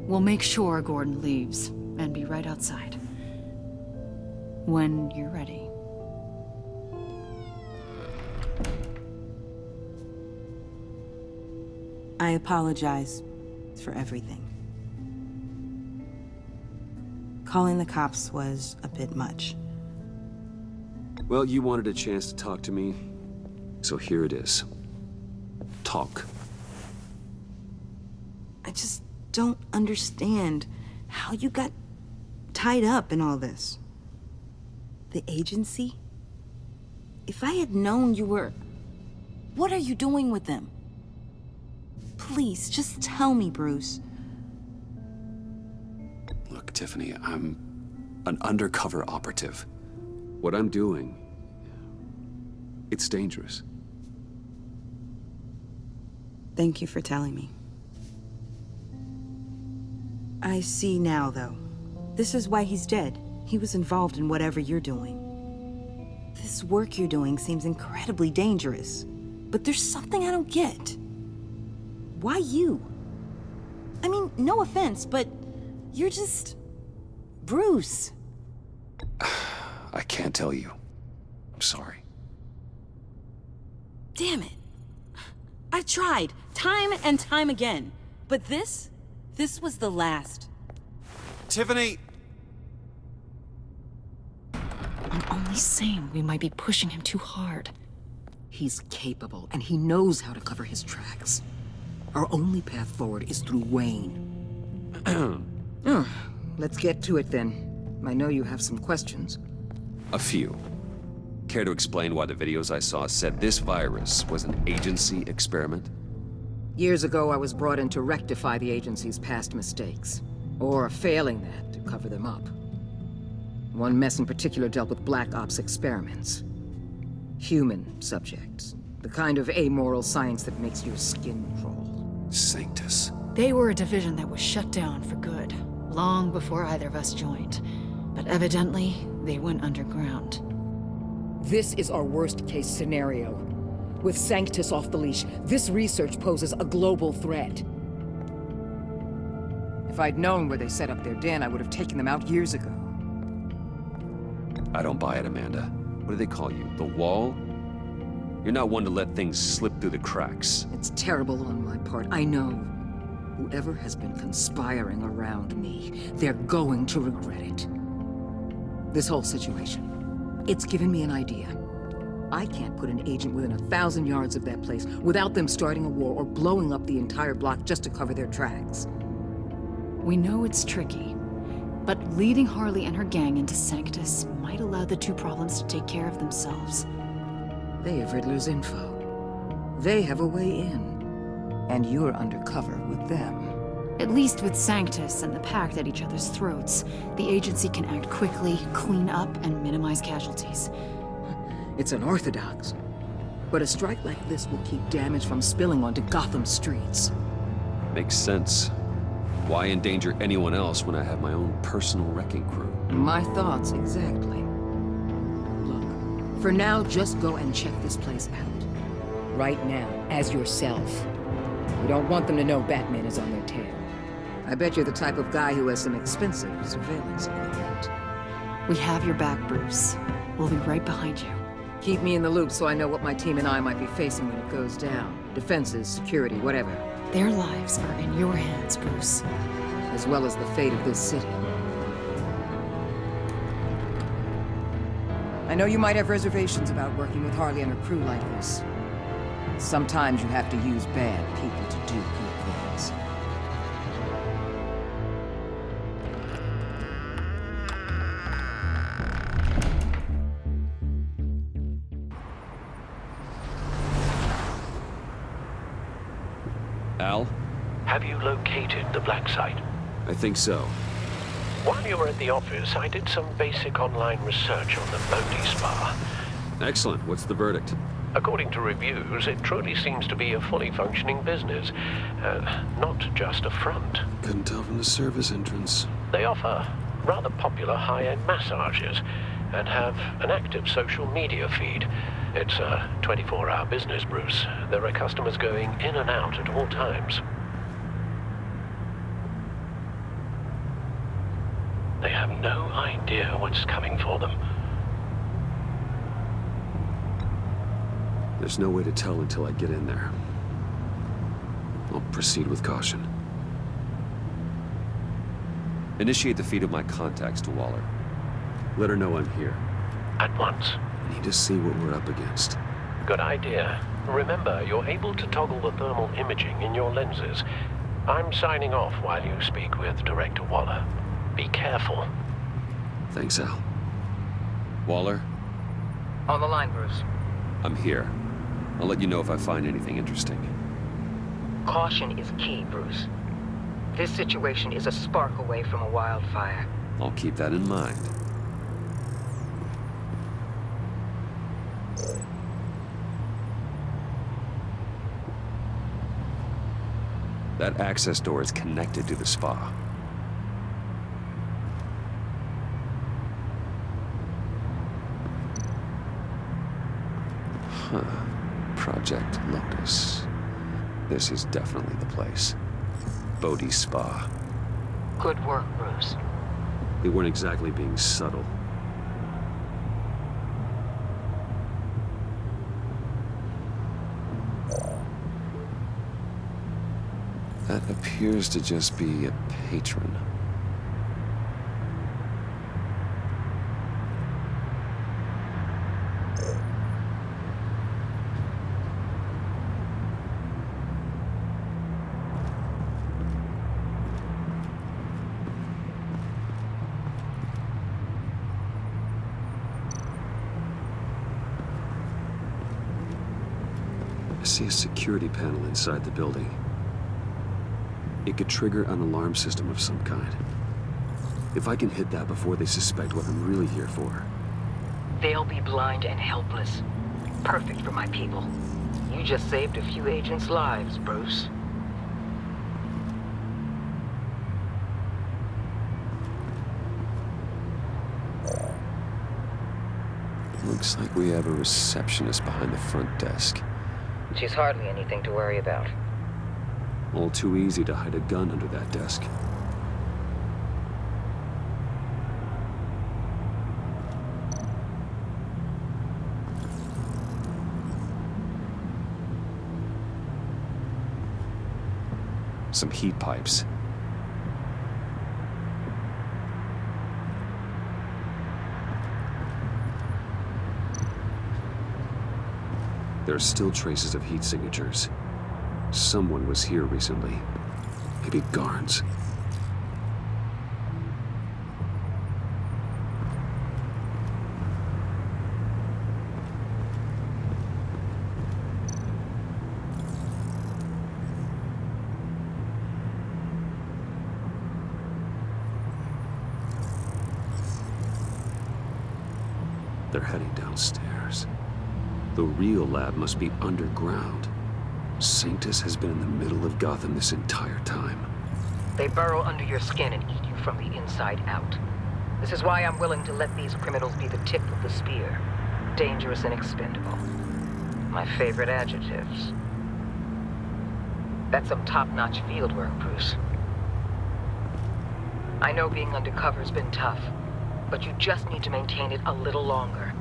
We'll make sure Gordon leaves, and be right outside. When you're ready. I apologize for everything. Calling the cops was a bit much. Well, you wanted a chance to talk to me, so here it is. Talk. I just don't understand how you got tied up in all this. The agency? If I had known you were... What are you doing with them? Please, just tell me, Bruce. Look, Tiffany, I'm an undercover operative. What I'm doing, it's dangerous. Thank you for telling me. I see now, though. This is why he's dead. He was involved in whatever you're doing. This work you're doing seems incredibly dangerous. But there's something I don't get. Why you? I mean, no offense, but you're just... Bruce. I can't tell you. I'm sorry. Damn it. I tried, time and time again. But this was the last. Tiffany! I'm only saying we might be pushing him too hard. He's capable, and he knows how to cover his tracks. Our only path forward is through Wayne. Let's get to it then. I know you have some questions. A few. Care to explain why the videos I saw said this virus was an agency experiment? Years ago, I was brought in to rectify the agency's past mistakes. Or failing that, to cover them up. One mess in particular dealt with Black Ops experiments. Human subjects. The kind of amoral science that makes your skin crawl. Sanctus. They were a division that was shut down for good, long before either of us joined. But evidently, they went underground. This is our worst-case scenario. With Sanctus off the leash, this research poses a global threat. If I'd known where they set up their den, I would have taken them out years ago. I don't buy it, Amanda. What do they call you? The Wall? You're not one to let things slip through the cracks. It's terrible on my part, I know. Whoever has been conspiring around me, they're going to regret it. This whole situation, it's given me an idea. I can't put an agent within 1,000 yards of that place without them starting a war or blowing up the entire block just to cover their tracks. We know it's tricky, but leading Harley and her gang into Sanctus might allow the two problems to take care of themselves. They have Riddler's info. They have a way in. And you're undercover with them. At least with Sanctus and the Pact at each other's throats, the agency can act quickly, clean up, and minimize casualties. It's unorthodox. But a strike like this will keep damage from spilling onto Gotham streets. Makes sense. Why endanger anyone else when I have my own personal wrecking crew? My thoughts, exactly. Look, for now, just go and check this place out. Right now, as yourself. You don't want them to know Batman is on their tail. I bet you're the type of guy who has some expensive surveillance equipment. We have your back, Bruce. We'll be right behind you. Keep me in the loop so I know what my team and I might be facing when it goes down. Defenses, security, whatever. Their lives are in your hands, Bruce. As well as the fate of this city. I know you might have reservations about working with Harley and her crew like this. Sometimes you have to use bad people to do good things. Al? Have you located the black site? I think so. While you were at the office, I did some basic online research on the Bodhi Spa. Excellent. What's the verdict? According to reviews, it truly seems to be a fully functioning business. Not just a front. Couldn't tell from the service entrance. They offer rather popular high-end massages and have an active social media feed. It's a 24-hour business, Bruce. There are customers going in and out at all times. They have no idea what's coming for them. There's no way to tell until I get in there. I'll proceed with caution. Initiate the feed of my contacts to Waller. Let her know I'm here. At once. I need to see what we're up against. Good idea. Remember, you're able to toggle the thermal imaging in your lenses. I'm signing off while you speak with Director Waller. Be careful. Thanks, Al. Waller? On the line, Bruce. I'm here. I'll let you know if I find anything interesting. Caution is key, Bruce. This situation is a spark away from a wildfire. I'll keep that in mind. That access door is connected to the spa. Huh. Project Lotus. This is definitely the place. Bodhi Spa. Good work, Bruce. They weren't exactly being subtle. That appears to just be a patron. I see a security panel inside the building. It could trigger an alarm system of some kind. If I can hit that before they suspect what I'm really here for. They'll be blind and helpless. Perfect for my people. You just saved a few agents' lives, Bruce. Looks like we have a receptionist behind the front desk. She's hardly anything to worry about. All too easy to hide a gun under that desk. Some heat pipes. There are still traces of heat signatures. Someone was here recently. Maybe Garns. They're heading downstairs. The real lab must be underground. Sanctus has been in the middle of Gotham this entire time. They burrow under your skin and eat you from the inside out. This is why I'm willing to let these criminals be the tip of the spear. Dangerous and expendable. My favorite adjectives. That's some top-notch field work, Bruce. I know being undercover's been tough, but you just need to maintain it a little longer.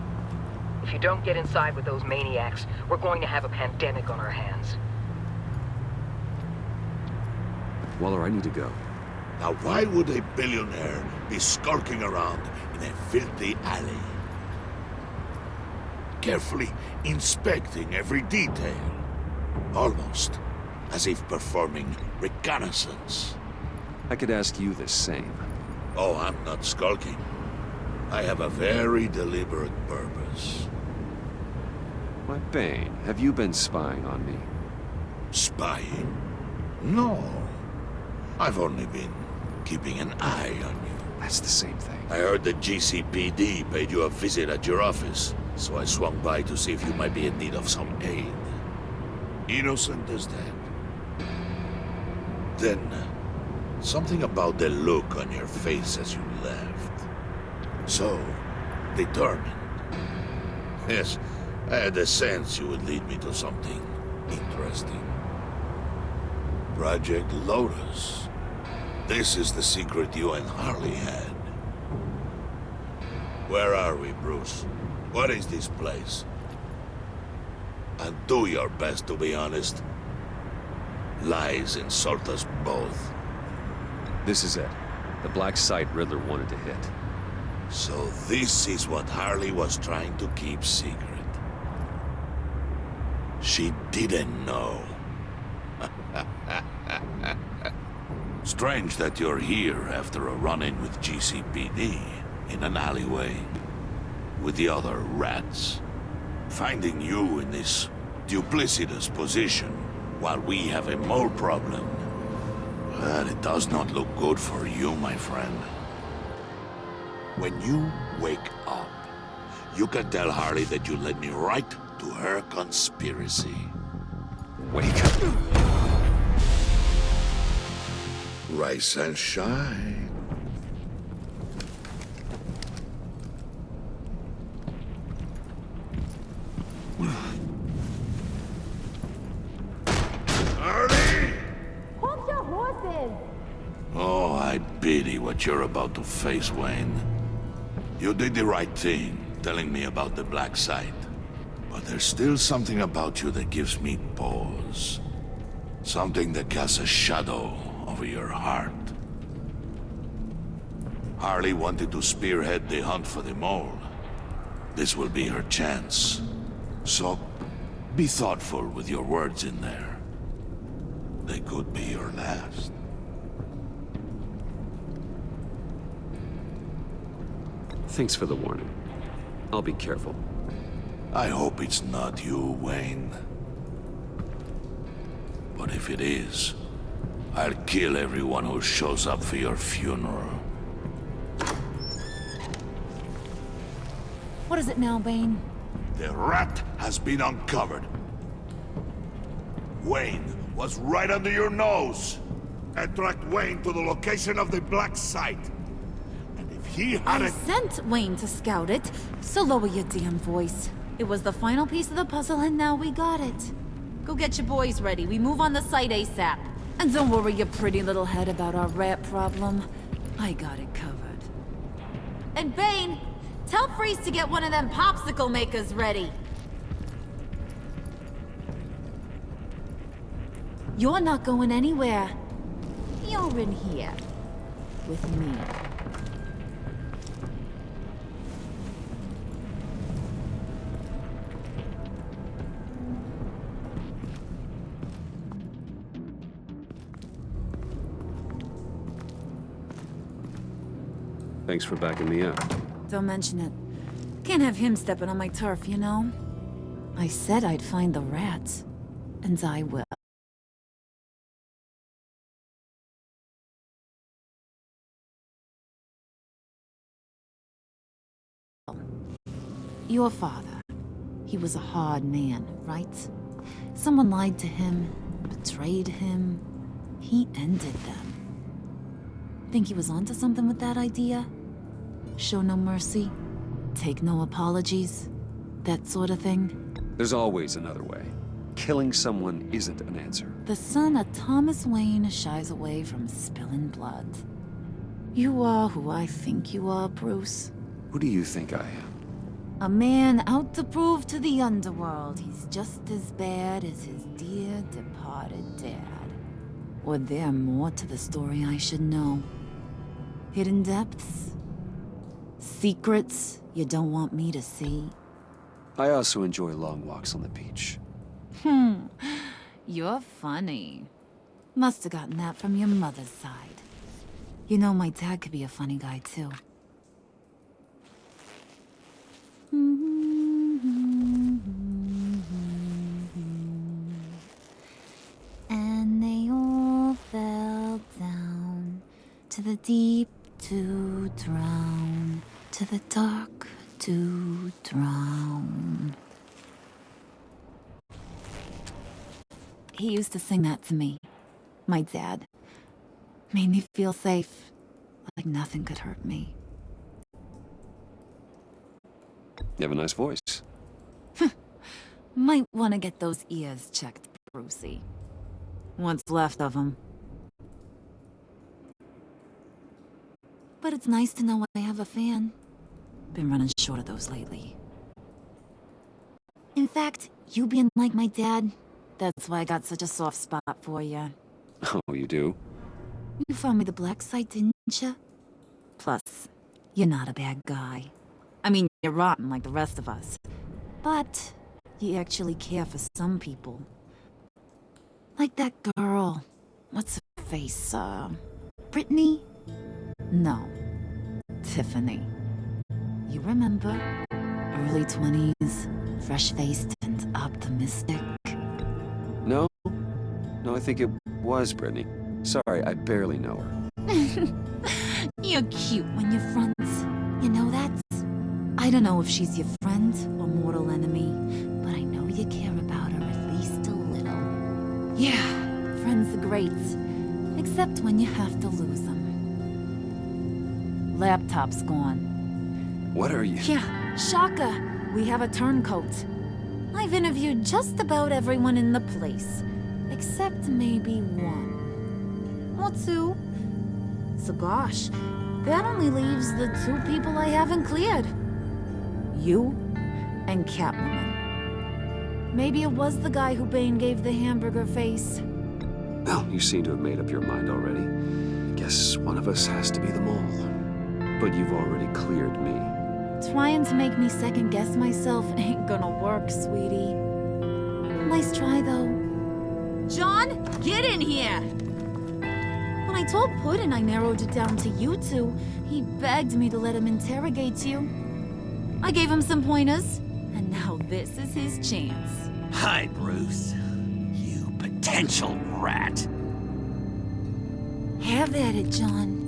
If you don't get inside with those maniacs, we're going to have a pandemic on our hands. Waller, I need to go. Now why would a billionaire be skulking around in a filthy alley? Carefully inspecting every detail. Almost as if performing reconnaissance. I could ask you the same. Oh, I'm not skulking. I have a very deliberate purpose. Why, Bane, have you been spying on me? Spying? No. I've only been keeping an eye on you. That's the same thing. I heard the GCPD paid you a visit at your office, so I swung by to see if you might be in need of some aid. Innocent as that. Then, something about the look on your face as you left. So, determined. Yes, I had a sense you would lead me to something interesting. Project Lotus. This is the secret you and Harley had. Where are we, Bruce? What is this place? And do your best to be honest. Lies insult us both. This is it. The black site Riddler wanted to hit. So this is what Harley was trying to keep secret. She didn't know. Strange that you're here after a run-in with GCPD in an alleyway with the other rats. Finding you in this duplicitous position while we have a mole problem. But it does not look good for you, my friend. When you wake up, you can tell Harley that you led me right to her conspiracy. Wake up. Rise and shine. Harley! Hold your horses! Oh, I pity what you're about to face, Wayne. You did the right thing, telling me about the black site. But there's still something about you that gives me pause. Something that casts a shadow over your heart. Harley wanted to spearhead the hunt for the mole. This will be her chance. So, be thoughtful with your words in there. They could be your last. Thanks for the warning. I'll be careful. I hope it's not you, Wayne. But if it is, I'll kill everyone who shows up for your funeral. What is it now, Bane? The rat has been uncovered. Wayne was right under your nose. And tracked Wayne to the location of the black site. And if he had I sent Wayne to scout it, so lower your damn voice. It was the final piece of the puzzle, and now we got it. Go get your boys ready. We move on the site ASAP. And don't worry your pretty little head about our rat problem. I got it covered. And Bane, tell Freeze to get one of them popsicle makers ready. You're not going anywhere. You're in here. With me. Thanks for backing me up. Don't mention it. Can't have him stepping on my turf, you know? I said I'd find the rats. And I will. Your father. He was a hard man, right? Someone lied to him, betrayed him. He ended them. Think he was onto something with that idea? Show no mercy, take no apologies, that sort of thing? There's always another way. Killing someone isn't an answer. The son of Thomas Wayne shies away from spilling blood. You are who I think you are, Bruce. Who do you think I am? A man out to prove to the underworld he's just as bad as his dear departed dad. Or there more to the story I should know? Hidden depths? Secrets you don't want me to see? I also enjoy long walks on the beach. You're funny. Must have gotten that from your mother's side. You know, my dad could be a funny guy, too. And they all fell down to the deep to drown, to the dark to drown. He used to sing that to me. My dad. Made me feel safe. Like nothing could hurt me. You have a nice voice. Might want to get those ears checked, Brucey. What's left of them. But it's nice to know I have a fan. Been running short of those lately. In fact, you being like my dad, that's why I got such a soft spot for you. Oh, you do? You found me the black side, didn't you? Plus, you're not a bad guy. I mean, you're rotten like the rest of us. But you actually care for some people. Like that girl. What's her face? Brittany? No. Tiffany. You remember? Early 20s, fresh-faced and optimistic. No? No, I think it was Brittany. Sorry, I barely know her. You're cute when you're friends. You know that? I don't know if she's your friend or mortal enemy, but I know you care about her at least a little. Yeah, friends are great. Except when you have to lose them. Laptop's gone. What are you? Yeah, shocker. We have a turncoat. I've interviewed just about everyone in the place. Except maybe one. Or two. So gosh, that only leaves the two people I haven't cleared. You and Catwoman. Maybe it was the guy who Bane gave the hamburger face. Well, you seem to have made up your mind already. Guess one of us has to be the mole. But you've already cleared me. Trying to make me second-guess myself ain't gonna work, sweetie. Nice try, though. John, get in here! When I told Puddin' I narrowed it down to you two, he begged me to let him interrogate you. I gave him some pointers, and now this is his chance. Hi, Bruce. You potential rat. Have at it, John.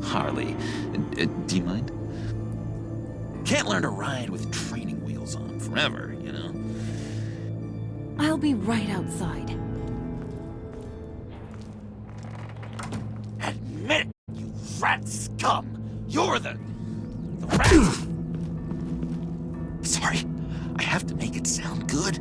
Harley, do you mind? Can't learn to ride with training wheels on forever, you know? I'll be right outside. Admit it, you rat scum! You're the rat! Sorry, I have to make it sound good.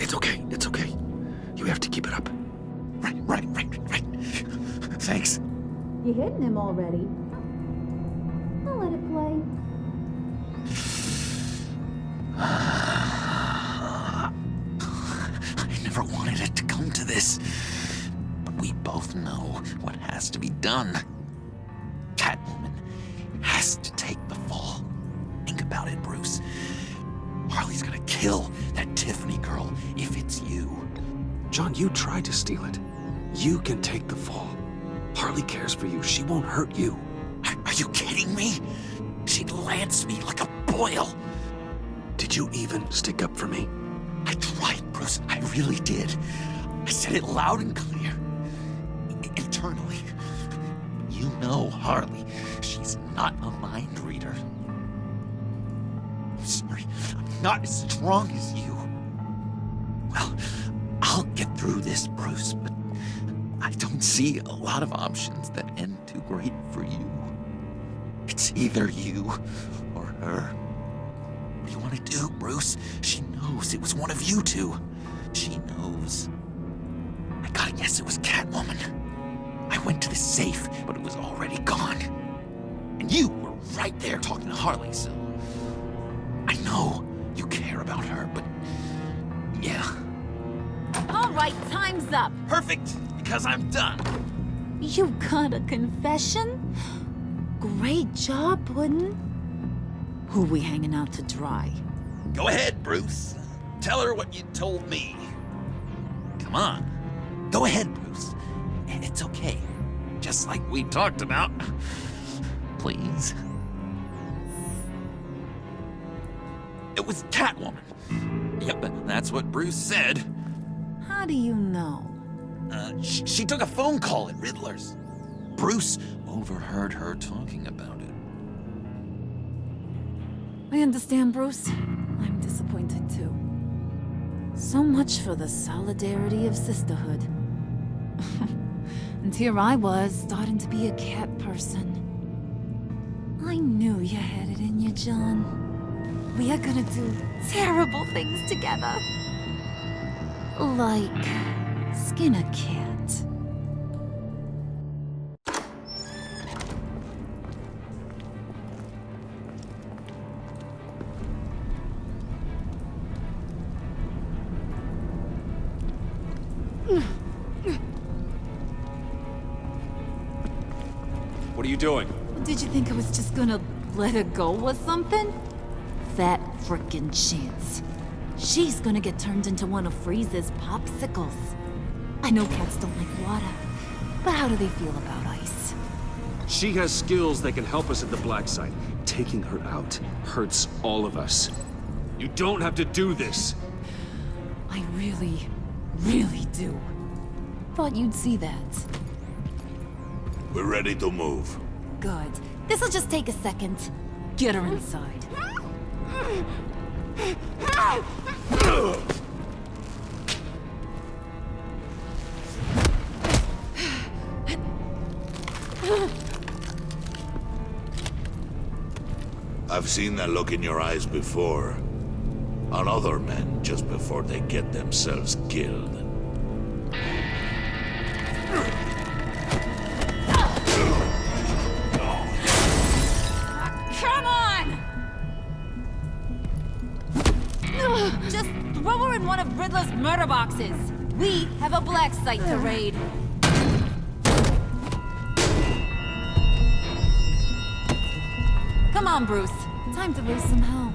It's okay. It's okay. You have to keep it up. Right. Thanks. You hitting him already? I'll let it play. I never wanted it to come to this. But we both know what has to be done. Catwoman has to take the fall. Think about it, Bruce. Harley's gonna kill that Tiffany girl if it's you. John, you tried to steal it. You can take the fall. Harley cares for you. She won't hurt you. Are you kidding me? She'd lance me like a boil. Did you even stick up for me? I tried, Bruce. I really did. I said it loud and clear. Internally. You know Harley. She's not a mind reader. I'm sorry. I'm not as strong as you. Well, I'll get through this, Bruce, but I don't see a lot of options that end too great for you. It's either you or her. What do you want to do, Bruce? She knows it was one of you two. She knows. I gotta guess it was Catwoman. I went to the safe, but it was already gone. And you were right there talking to Harley, so... I know you care about her, but... yeah. All right, time's up. Perfect, because I'm done. You got a confession? Great job, Puddin'. Who we hanging out to dry? Go ahead, Bruce. Tell her what you told me. Come on. Go ahead, Bruce. It's okay. Just like we talked about. Please. It was Catwoman. Yep, that's what Bruce said. How do you know? She took a phone call at Riddler's. Bruce overheard her talking about it. I understand, Bruce. I'm disappointed too. So much for the solidarity of sisterhood. And here I was, starting to be a cat person. I knew you had it in you, John. We are gonna do terrible things together. Like skin a cat. What are you doing? Did you think I was just gonna let her go or something? Fat frickin' chance. She's gonna get turned into one of Freeze's popsicles. I know cats don't like water, but how do they feel about ice? She has skills that can help us at the black site. Taking her out hurts all of us. You don't have to do this. I really, really do. Thought you'd see that. We're ready to move. Good. This'll just take a second. Get her inside. I've seen that look in your eyes before. On other men just before they get themselves killed. Come on! Just throw her in one of Riddler's murder boxes. We have a black site to raid. Come on, Bruce. Time to raise some hell.